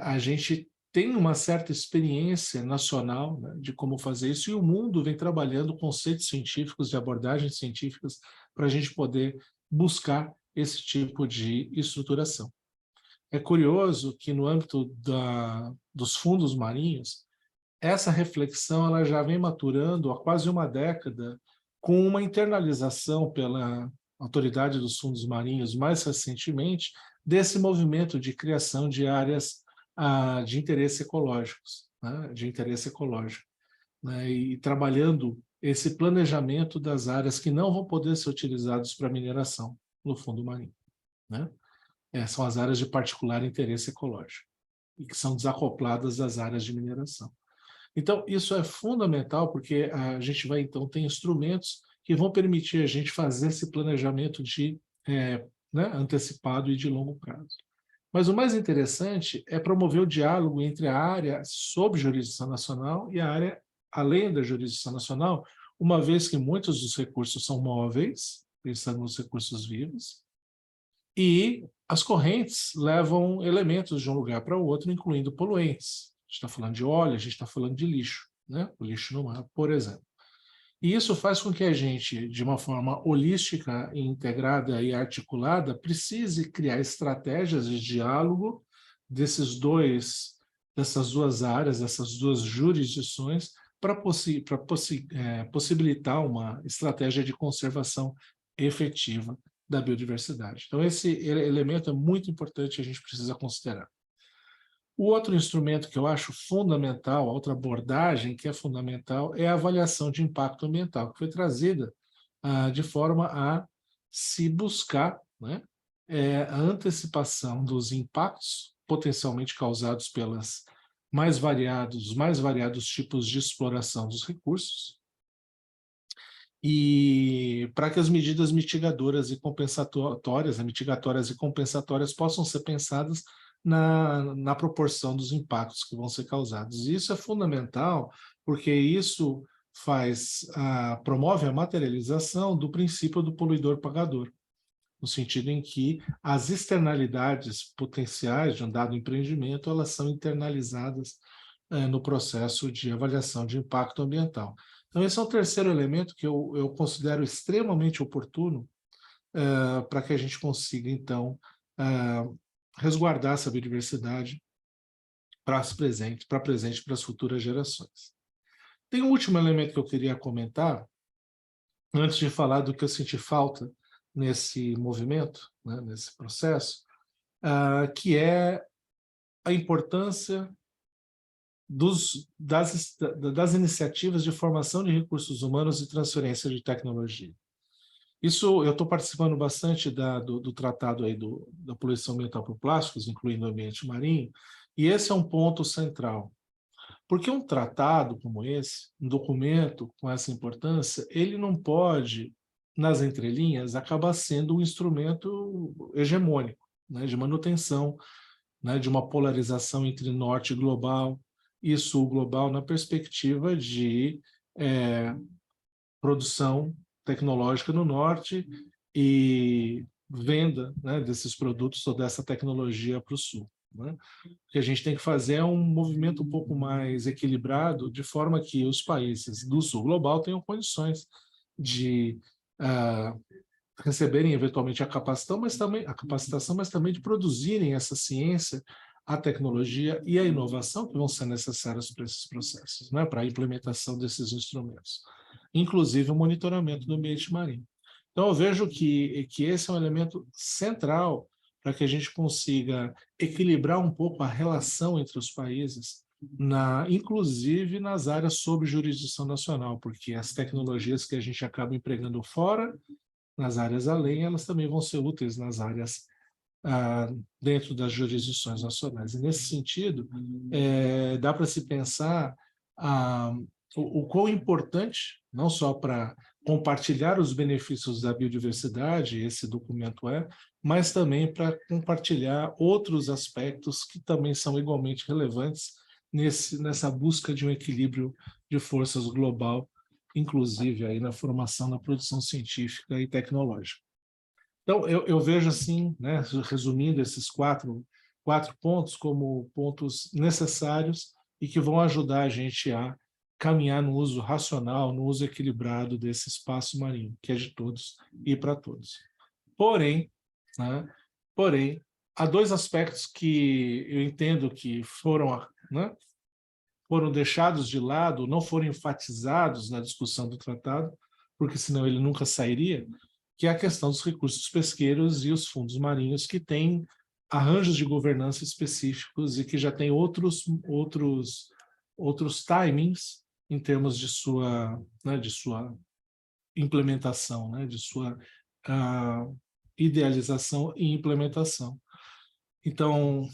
a gente tem uma certa experiência nacional, né, de como fazer isso, e o mundo vem trabalhando conceitos científicos e abordagens científicas para a gente poder buscar esse tipo de estruturação. É curioso que no âmbito dos fundos marinhos, essa reflexão ela já vem maturando há quase uma década, com uma internalização pela Autoridade dos Fundos Marinhos, mais recentemente, desse movimento de criação de áreas de interesse ecológicos, né? De interesse ecológico, né? E trabalhando esse planejamento das áreas que não vão poder ser utilizadas para mineração no fundo marinho, né? São as áreas de particular interesse ecológico e que são desacopladas das áreas de mineração. Então, isso é fundamental porque a gente vai, então, ter instrumentos que vão permitir a gente fazer esse planejamento antecipado e de longo prazo. Mas o mais interessante é promover o diálogo entre a área sob jurisdição nacional e a área além da jurisdição nacional, uma vez que muitos dos recursos são móveis, pensando nos recursos vivos, e as correntes levam elementos de um lugar para o outro, incluindo poluentes. A gente está falando de óleo, a gente está falando de lixo, né? O lixo no mar, por exemplo. E isso faz com que a gente, de uma forma holística, integrada e articulada, precise criar estratégias de diálogo dessas duas áreas, dessas duas jurisdições, para possibilitar uma estratégia de conservação efetiva da biodiversidade. Então, esse elemento é muito importante, a gente precisa considerar. O outro instrumento que eu acho fundamental, outra abordagem que é fundamental, é a avaliação de impacto ambiental, que foi trazida de forma a se buscar, né, é a antecipação dos impactos potencialmente causados pelas mais variados tipos de exploração dos recursos, e para que as medidas mitigadoras e compensatórias possam ser pensadas na proporção dos impactos que vão ser causados. E isso é fundamental, porque isso promove a materialização do princípio do poluidor-pagador, no sentido em que as externalidades potenciais de um dado empreendimento, elas são internalizadas no processo de avaliação de impacto ambiental. Então, esse é o terceiro elemento que eu considero extremamente oportuno para que a gente consiga, então, resguardar essa biodiversidade para presente e para as futuras gerações. Tem um último elemento que eu queria comentar, antes de falar do que eu senti falta nesse movimento, né, nesse processo, que é a importância das iniciativas de formação de recursos humanos e transferência de tecnologia. Isso, eu estou participando bastante do tratado aí da poluição ambiental por plásticos, incluindo o ambiente marinho, e esse é um ponto central. Porque um tratado como esse, um documento com essa importância, ele não pode, nas entrelinhas, acabar sendo um instrumento hegemônico, né, de manutenção, né, de uma polarização entre norte global e sul global, na perspectiva de produção tecnológica no norte e venda, né, desses produtos ou dessa tecnologia para o sul. Né? O que a gente tem que fazer é um movimento um pouco mais equilibrado, de forma que os países do sul global tenham condições de receberem eventualmente a capacitação, mas também de produzirem essa ciência, a tecnologia e a inovação que vão ser necessárias para esses processos, né, para a implementação desses instrumentos, inclusive o monitoramento do ambiente marinho. Então, eu vejo que esse é um elemento central para que a gente consiga equilibrar um pouco a relação entre os países, inclusive nas áreas sob jurisdição nacional, porque as tecnologias que a gente acaba empregando fora, nas áreas além, elas também vão ser úteis nas áreas dentro das jurisdições nacionais. E, nesse sentido, dá para se pensar o quão importante, não só para compartilhar os benefícios da biodiversidade, esse documento mas também para compartilhar outros aspectos que também são igualmente relevantes nessa busca de um equilíbrio de forças global, inclusive aí na formação, na produção científica e tecnológica. Então, eu vejo assim, né, resumindo esses quatro pontos como pontos necessários e que vão ajudar a gente a caminhar no uso racional, no uso equilibrado desse espaço marinho, que é de todos e para todos. Porém, há dois aspectos que eu entendo que foram deixados de lado, não foram enfatizados na discussão do tratado, porque senão ele nunca sairia, que é a questão dos recursos pesqueiros e os fundos marinhos, que têm arranjos de governança específicos e que já têm outros timings em termos de sua implementação, né, de sua idealização e implementação. Então,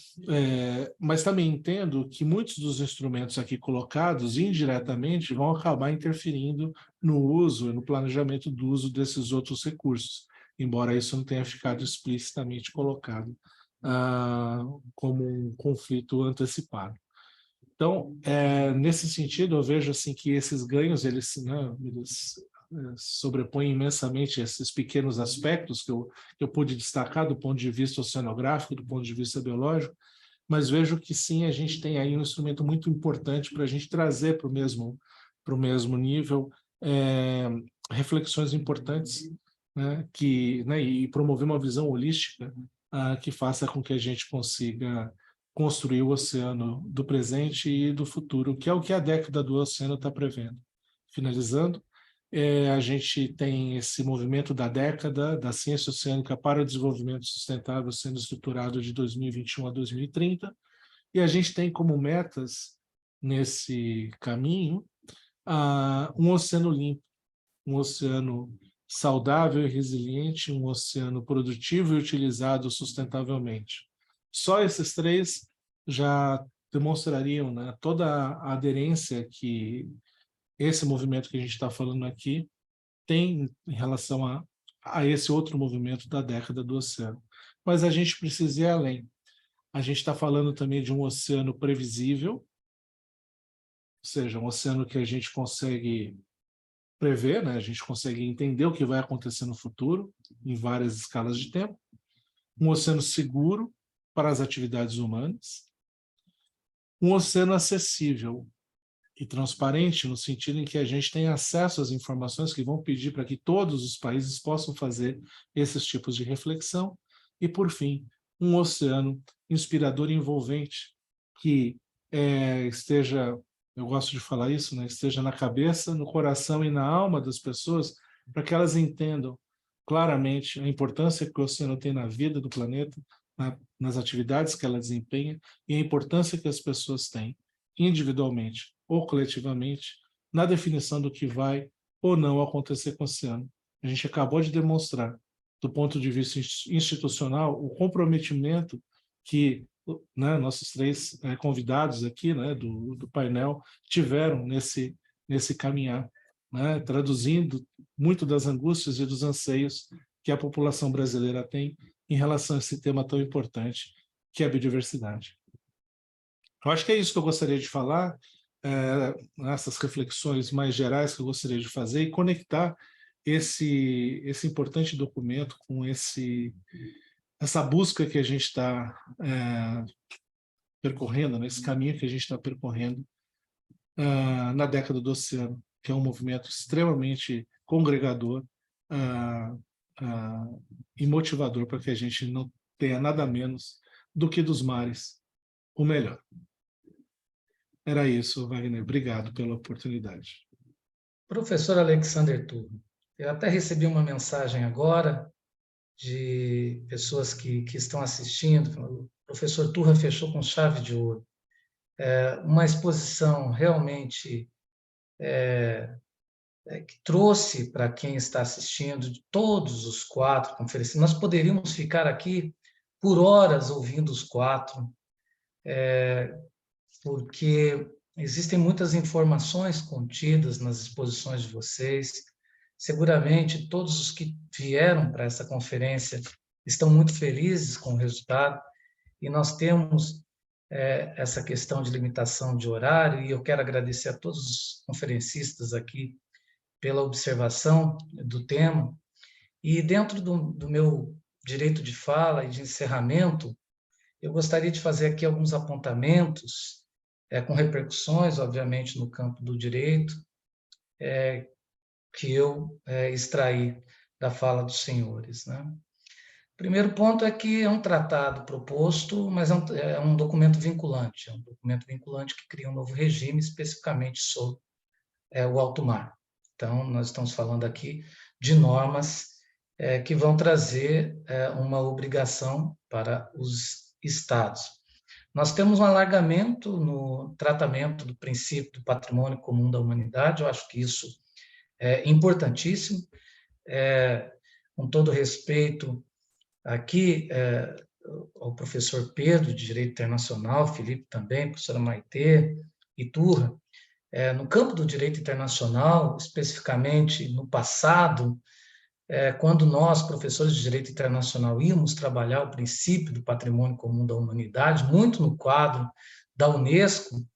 mas também entendo que muitos dos instrumentos aqui colocados, indiretamente, vão acabar interferindo no uso e no planejamento do uso desses outros recursos, embora isso não tenha ficado explicitamente colocado como um conflito antecipado. Então, nesse sentido, eu vejo assim, que esses ganhos, eles sobrepõe imensamente esses pequenos aspectos que eu pude destacar do ponto de vista oceanográfico, do ponto de vista biológico, mas vejo que sim, a gente tem aí um instrumento muito importante para a gente trazer para o mesmo nível reflexões importantes, né, e promover uma visão holística que faça com que a gente consiga construir o oceano do presente e do futuro, que é o que a década do oceano está prevendo. Finalizando, a gente tem esse movimento da década da ciência oceânica para o desenvolvimento sustentável sendo estruturado de 2021 a 2030, e a gente tem como metas nesse caminho um oceano limpo, um oceano saudável e resiliente, um oceano produtivo e utilizado sustentavelmente. Só esses três já demonstrariam, né, toda a aderência que esse movimento que a gente está falando aqui tem em relação a esse outro movimento da década do oceano. Mas a gente precisa ir além. A gente está falando também de um oceano previsível, ou seja, um oceano que a gente consegue prever, né? A gente consegue entender o que vai acontecer no futuro, em várias escalas de tempo. Um oceano seguro para as atividades humanas. Um oceano acessível e transparente, no sentido em que a gente tem acesso às informações que vão pedir para que todos os países possam fazer esses tipos de reflexão. E, por fim, um oceano inspirador e envolvente, que esteja, eu gosto de falar isso, né, esteja na cabeça, no coração e na alma das pessoas, para que elas entendam claramente a importância que o oceano tem na vida do planeta, nas atividades que ela desempenha, e a importância que as pessoas têm, individualmente ou coletivamente, na definição do que vai ou não acontecer com o oceano. A gente acabou de demonstrar, do ponto de vista institucional, o comprometimento que, né, nossos três convidados aqui, né, do painel tiveram nesse caminhar, né, traduzindo muito das angústias e dos anseios que a população brasileira tem em relação a esse tema tão importante, que é a biodiversidade. Eu acho que é isso que eu gostaria de falar, nessas reflexões mais gerais que eu gostaria de fazer, e conectar esse importante documento com essa busca que a gente está percorrendo, né, esse caminho que a gente está percorrendo na década do oceano, que é um movimento extremamente congregador e motivador para que a gente não tenha nada menos do que dos mares o melhor. Era isso, Wagner. Obrigado pela oportunidade. Professor Alexander Turro, eu até recebi uma mensagem agora de pessoas que estão assistindo. O professor Turra fechou com chave de ouro. Uma exposição realmente que trouxe para quem está assistindo, de todos os 4 conferencistas. Nós poderíamos ficar aqui por horas ouvindo os 4, porque existem muitas informações contidas nas exposições de vocês. Seguramente todos os que vieram para essa conferência estão muito felizes com o resultado, e nós temos essa questão de limitação de horário, e eu quero agradecer a todos os conferencistas aqui pela observação do tema. E dentro do meu direito de fala e de encerramento, eu gostaria de fazer aqui alguns apontamentos, com repercussões, obviamente, no campo do direito, que eu extraí da fala dos senhores, né? O primeiro ponto é que é um tratado proposto, mas é um documento vinculante, que cria um novo regime especificamente sobre o alto mar. Então, nós estamos falando aqui de normas que vão trazer uma obrigação para os estados. Nós temos um alargamento no tratamento do princípio do patrimônio comum da humanidade. Eu acho que isso é importantíssimo. Com todo respeito aqui ao professor Pedro, de Direito Internacional, Felipe também, professora Maitê e Turra, no campo do direito internacional, especificamente no passado, quando nós, professores de direito internacional, íamos trabalhar o princípio do patrimônio comum da humanidade, muito no quadro da Unesco,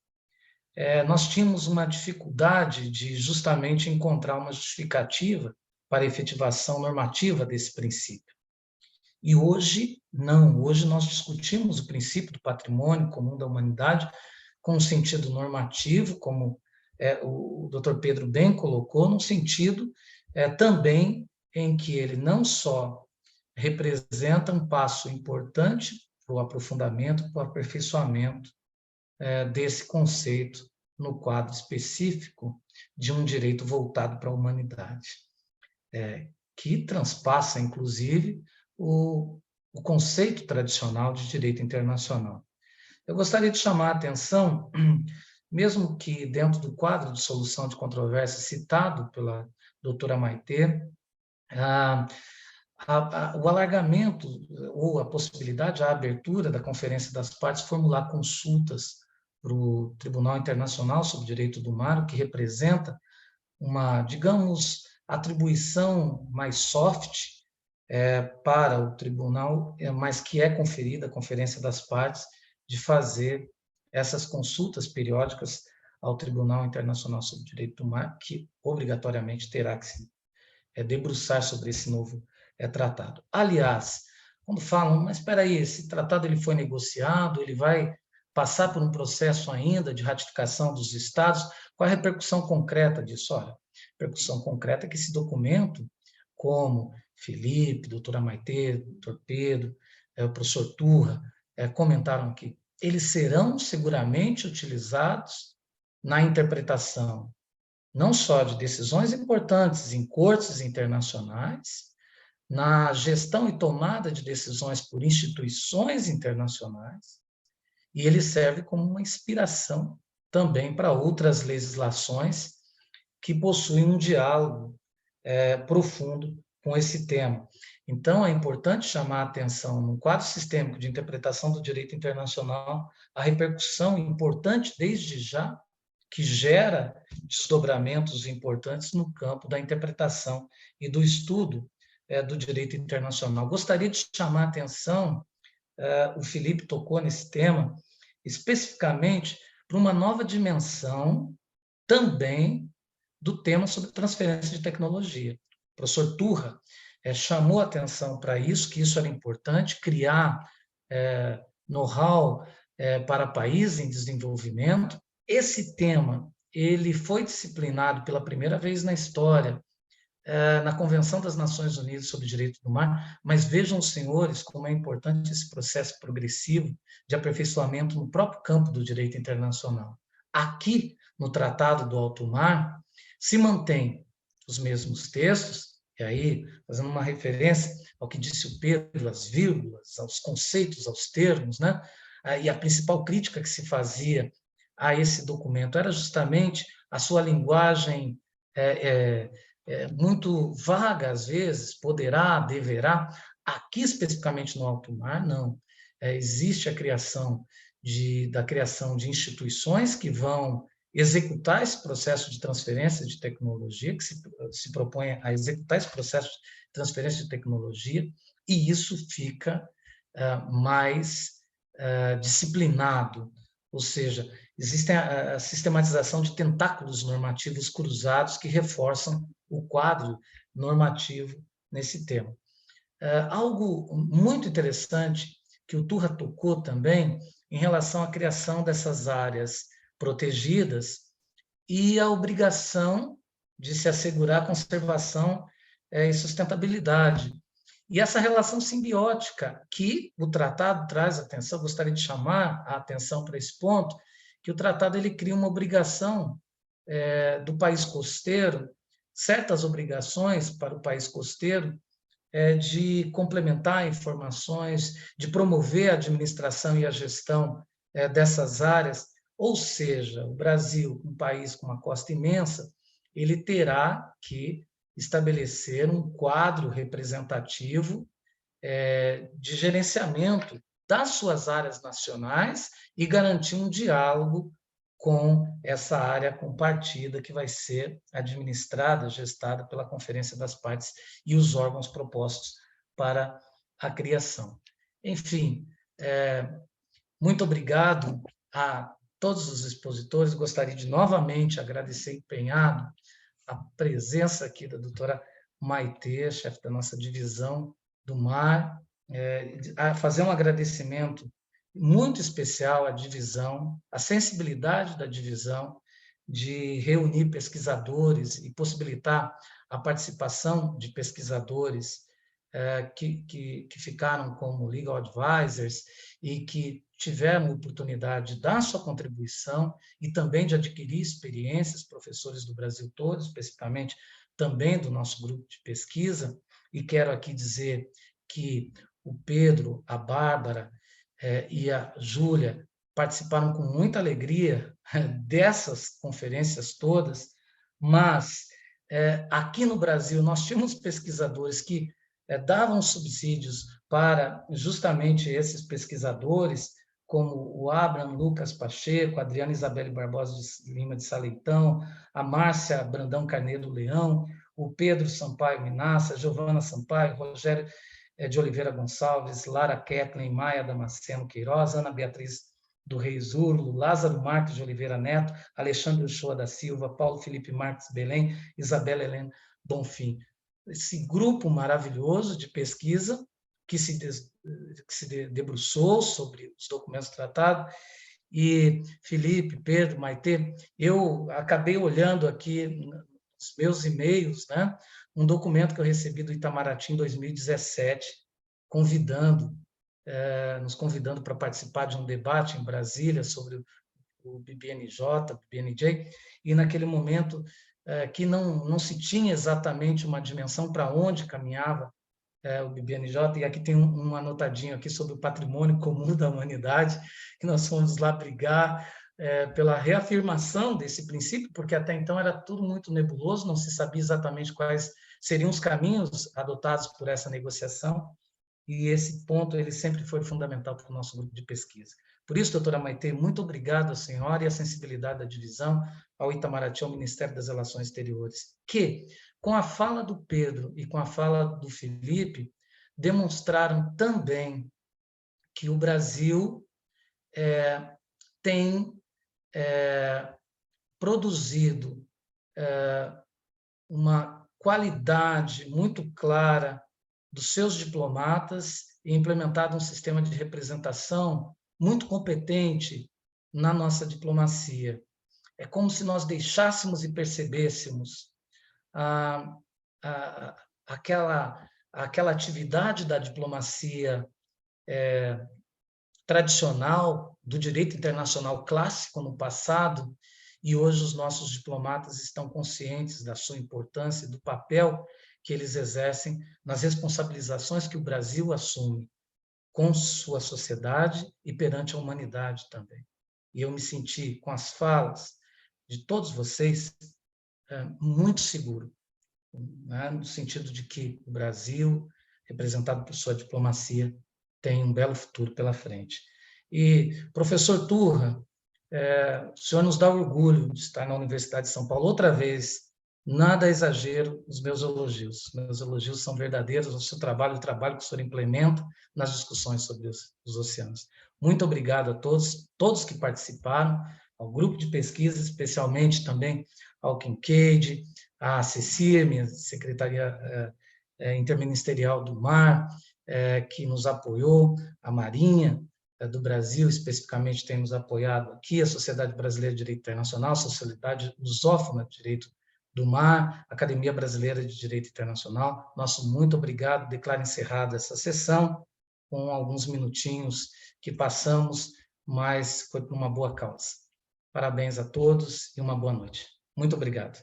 nós tínhamos uma dificuldade de justamente encontrar uma justificativa para a efetivação normativa desse princípio. E hoje, não. Hoje nós discutimos o princípio do patrimônio comum da humanidade com um sentido normativo, como o Dr. Pedro bem colocou, num sentido também em que ele não só representa um passo importante para o aprofundamento, para o aperfeiçoamento desse conceito no quadro específico de um direito voltado para a humanidade, que transpassa, inclusive, o conceito tradicional de direito internacional. Eu gostaria de chamar a atenção, mesmo que dentro do quadro de solução de controvérsia citado pela doutora Maitê, O alargamento ou a possibilidade, a abertura da Conferência das Partes, formular consultas para o Tribunal Internacional sobre Direito do Mar, o que representa uma, digamos, atribuição mais soft para o tribunal, mas que é conferida à Conferência das Partes de fazer essas consultas periódicas ao Tribunal Internacional sobre Direito do Mar, que obrigatoriamente terá que se debruçar sobre esse novo tratado. Aliás, quando falam, mas espera aí, esse tratado ele foi negociado, ele vai passar por um processo ainda de ratificação dos Estados, qual a repercussão concreta disso? Olha, a repercussão concreta é que esse documento, como Felipe, doutora Maitê, doutor Pedro, o professor Turra, comentaram aqui, eles serão seguramente utilizados na interpretação não só de decisões importantes em cortes internacionais, na gestão e tomada de decisões por instituições internacionais, e ele serve como uma inspiração também para outras legislações que possuem um diálogo profundo com esse tema. Então, é importante chamar a atenção, no quadro sistêmico de interpretação do direito internacional, a repercussão importante, desde já, que gera desdobramentos importantes no campo da interpretação e do estudo do direito internacional. Gostaria de chamar a atenção, o Felipe tocou nesse tema, especificamente para uma nova dimensão também do tema sobre transferência de tecnologia. O professor Turra chamou a atenção para isso, que isso era importante, criar know-how para países em desenvolvimento. Esse tema ele foi disciplinado pela primeira vez na história na Convenção das Nações Unidas sobre o Direito do Mar, mas vejam, senhores, como é importante esse processo progressivo de aperfeiçoamento no próprio campo do direito internacional. Aqui, no Tratado do Alto Mar, se mantém os mesmos textos, e aí, fazendo uma referência ao que disse o Pedro, as vírgulas, aos conceitos, aos termos, né? E a principal crítica que se fazia a esse documento era justamente a sua linguagem muito vaga, às vezes, poderá, deverá. Aqui, especificamente no alto mar, não. Existe a criação de instituições que vão executar esse processo de transferência de tecnologia, que se propõe a executar esse processo de transferência de tecnologia, e isso fica mais disciplinado, ou seja, existe a sistematização de tentáculos normativos cruzados que reforçam o quadro normativo nesse tema. Algo muito interessante que o Turra tocou também em relação à criação dessas áreas protegidas e a obrigação de se assegurar a conservação e sustentabilidade. E essa relação simbiótica que o tratado traz atenção, gostaria de chamar a atenção para esse ponto, que o tratado ele cria uma obrigação do país costeiro, certas obrigações para o país costeiro, de complementar informações, de promover a administração e a gestão dessas áreas, ou seja, o Brasil, um país com uma costa imensa, ele terá que estabelecer um quadro representativo de gerenciamento das suas áreas nacionais e garantir um diálogo com essa área compartida que vai ser administrada, gestada pela Conferência das Partes e os órgãos propostos para a criação. Enfim, muito obrigado a todos os expositores. Gostaria de novamente agradecer empenhado a presença aqui da doutora Maitê, chefe da nossa divisão do mar, a fazer um agradecimento muito especial à divisão, à sensibilidade da divisão de reunir pesquisadores e possibilitar a participação de pesquisadores que ficaram como legal advisors e que tiveram a oportunidade de dar sua contribuição e também de adquirir experiências, professores do Brasil todo, especificamente também do nosso grupo de pesquisa, e quero aqui dizer que o Pedro, a Bárbara e a Júlia participaram com muita alegria dessas conferências todas, mas aqui no Brasil, nós tínhamos pesquisadores que davam subsídios para justamente esses pesquisadores, como o Abraham Lucas Pacheco, a Adriana Isabelle Barbosa de Lima de Saleitão, a Márcia Brandão Carneiro Leão, o Pedro Sampaio Minassa, Giovana Sampaio, Rogério de Oliveira Gonçalves, Lara Kathleen, Maia Damasceno Queiroz, Ana Beatriz do Reis Urlo, Lázaro Marques de Oliveira Neto, Alexandre Uchoa da Silva, Paulo Felipe Marques Belém, Isabela Helena Bonfim. Esse grupo maravilhoso de pesquisa que se debruçou sobre os documentos tratados. E Felipe, Pedro, Maitê, eu acabei olhando aqui nos meus e-mails, né, um documento que eu recebi do Itamaraty em 2017, nos convidando para participar de um debate em Brasília sobre o BBNJ, BBNJ, e naquele momento que não se tinha exatamente uma dimensão para onde caminhava o BBNJ, e aqui tem um anotadinho aqui sobre o patrimônio comum da humanidade, que nós fomos lá brigar pela reafirmação desse princípio, porque até então era tudo muito nebuloso, não se sabia exatamente quais seriam os caminhos adotados por essa negociação, e esse ponto ele sempre foi fundamental para o nosso grupo de pesquisa. Por isso, doutora Maitê, muito obrigado à senhora e à sensibilidade da divisão, ao Itamaraty, ao Ministério das Relações Exteriores, que, com a fala do Pedro e com a fala do Felipe, demonstraram também que o Brasil tem produzido uma qualidade muito clara dos seus diplomatas e implementado um sistema de representação muito competente na nossa diplomacia. É como se nós deixássemos e percebêssemos aquela atividade da diplomacia tradicional, do direito internacional clássico no passado, e hoje os nossos diplomatas estão conscientes da sua importância e do papel que eles exercem nas responsabilizações que o Brasil assume com sua sociedade e perante a humanidade também. E eu me senti, com as falas de todos vocês, muito seguro, né, no sentido de que o Brasil, representado por sua diplomacia, tem um belo futuro pela frente. E, professor Turra, o senhor nos dá orgulho de estar na Universidade de São Paulo outra vez. Nada exagero nos meus elogios. Meus elogios são verdadeiros ao seu trabalho, o trabalho que o senhor implementa nas discussões sobre os oceanos. Muito obrigado a todos que participaram, ao grupo de pesquisa, especialmente também ao Kincaid, à Cecília, minha secretaria interministerial do Mar, que nos apoiou, a Marinha do Brasil, especificamente, tem nos apoiado aqui, a Sociedade Brasileira de Direito Internacional, a Sociedade Lusófona de Direito do Mar, a Academia Brasileira de Direito Internacional. Nosso muito obrigado. Declaro encerrada essa sessão, com alguns minutinhos que passamos, mas foi por uma boa causa. Parabéns a todos e uma boa noite. Muito obrigado.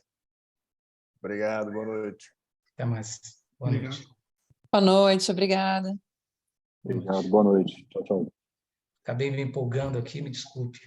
Obrigado, boa noite. Até mais. Boa noite. Boa noite, obrigada. Obrigado, boa noite. Tchau, tchau. Acabei me empolgando aqui, me desculpe.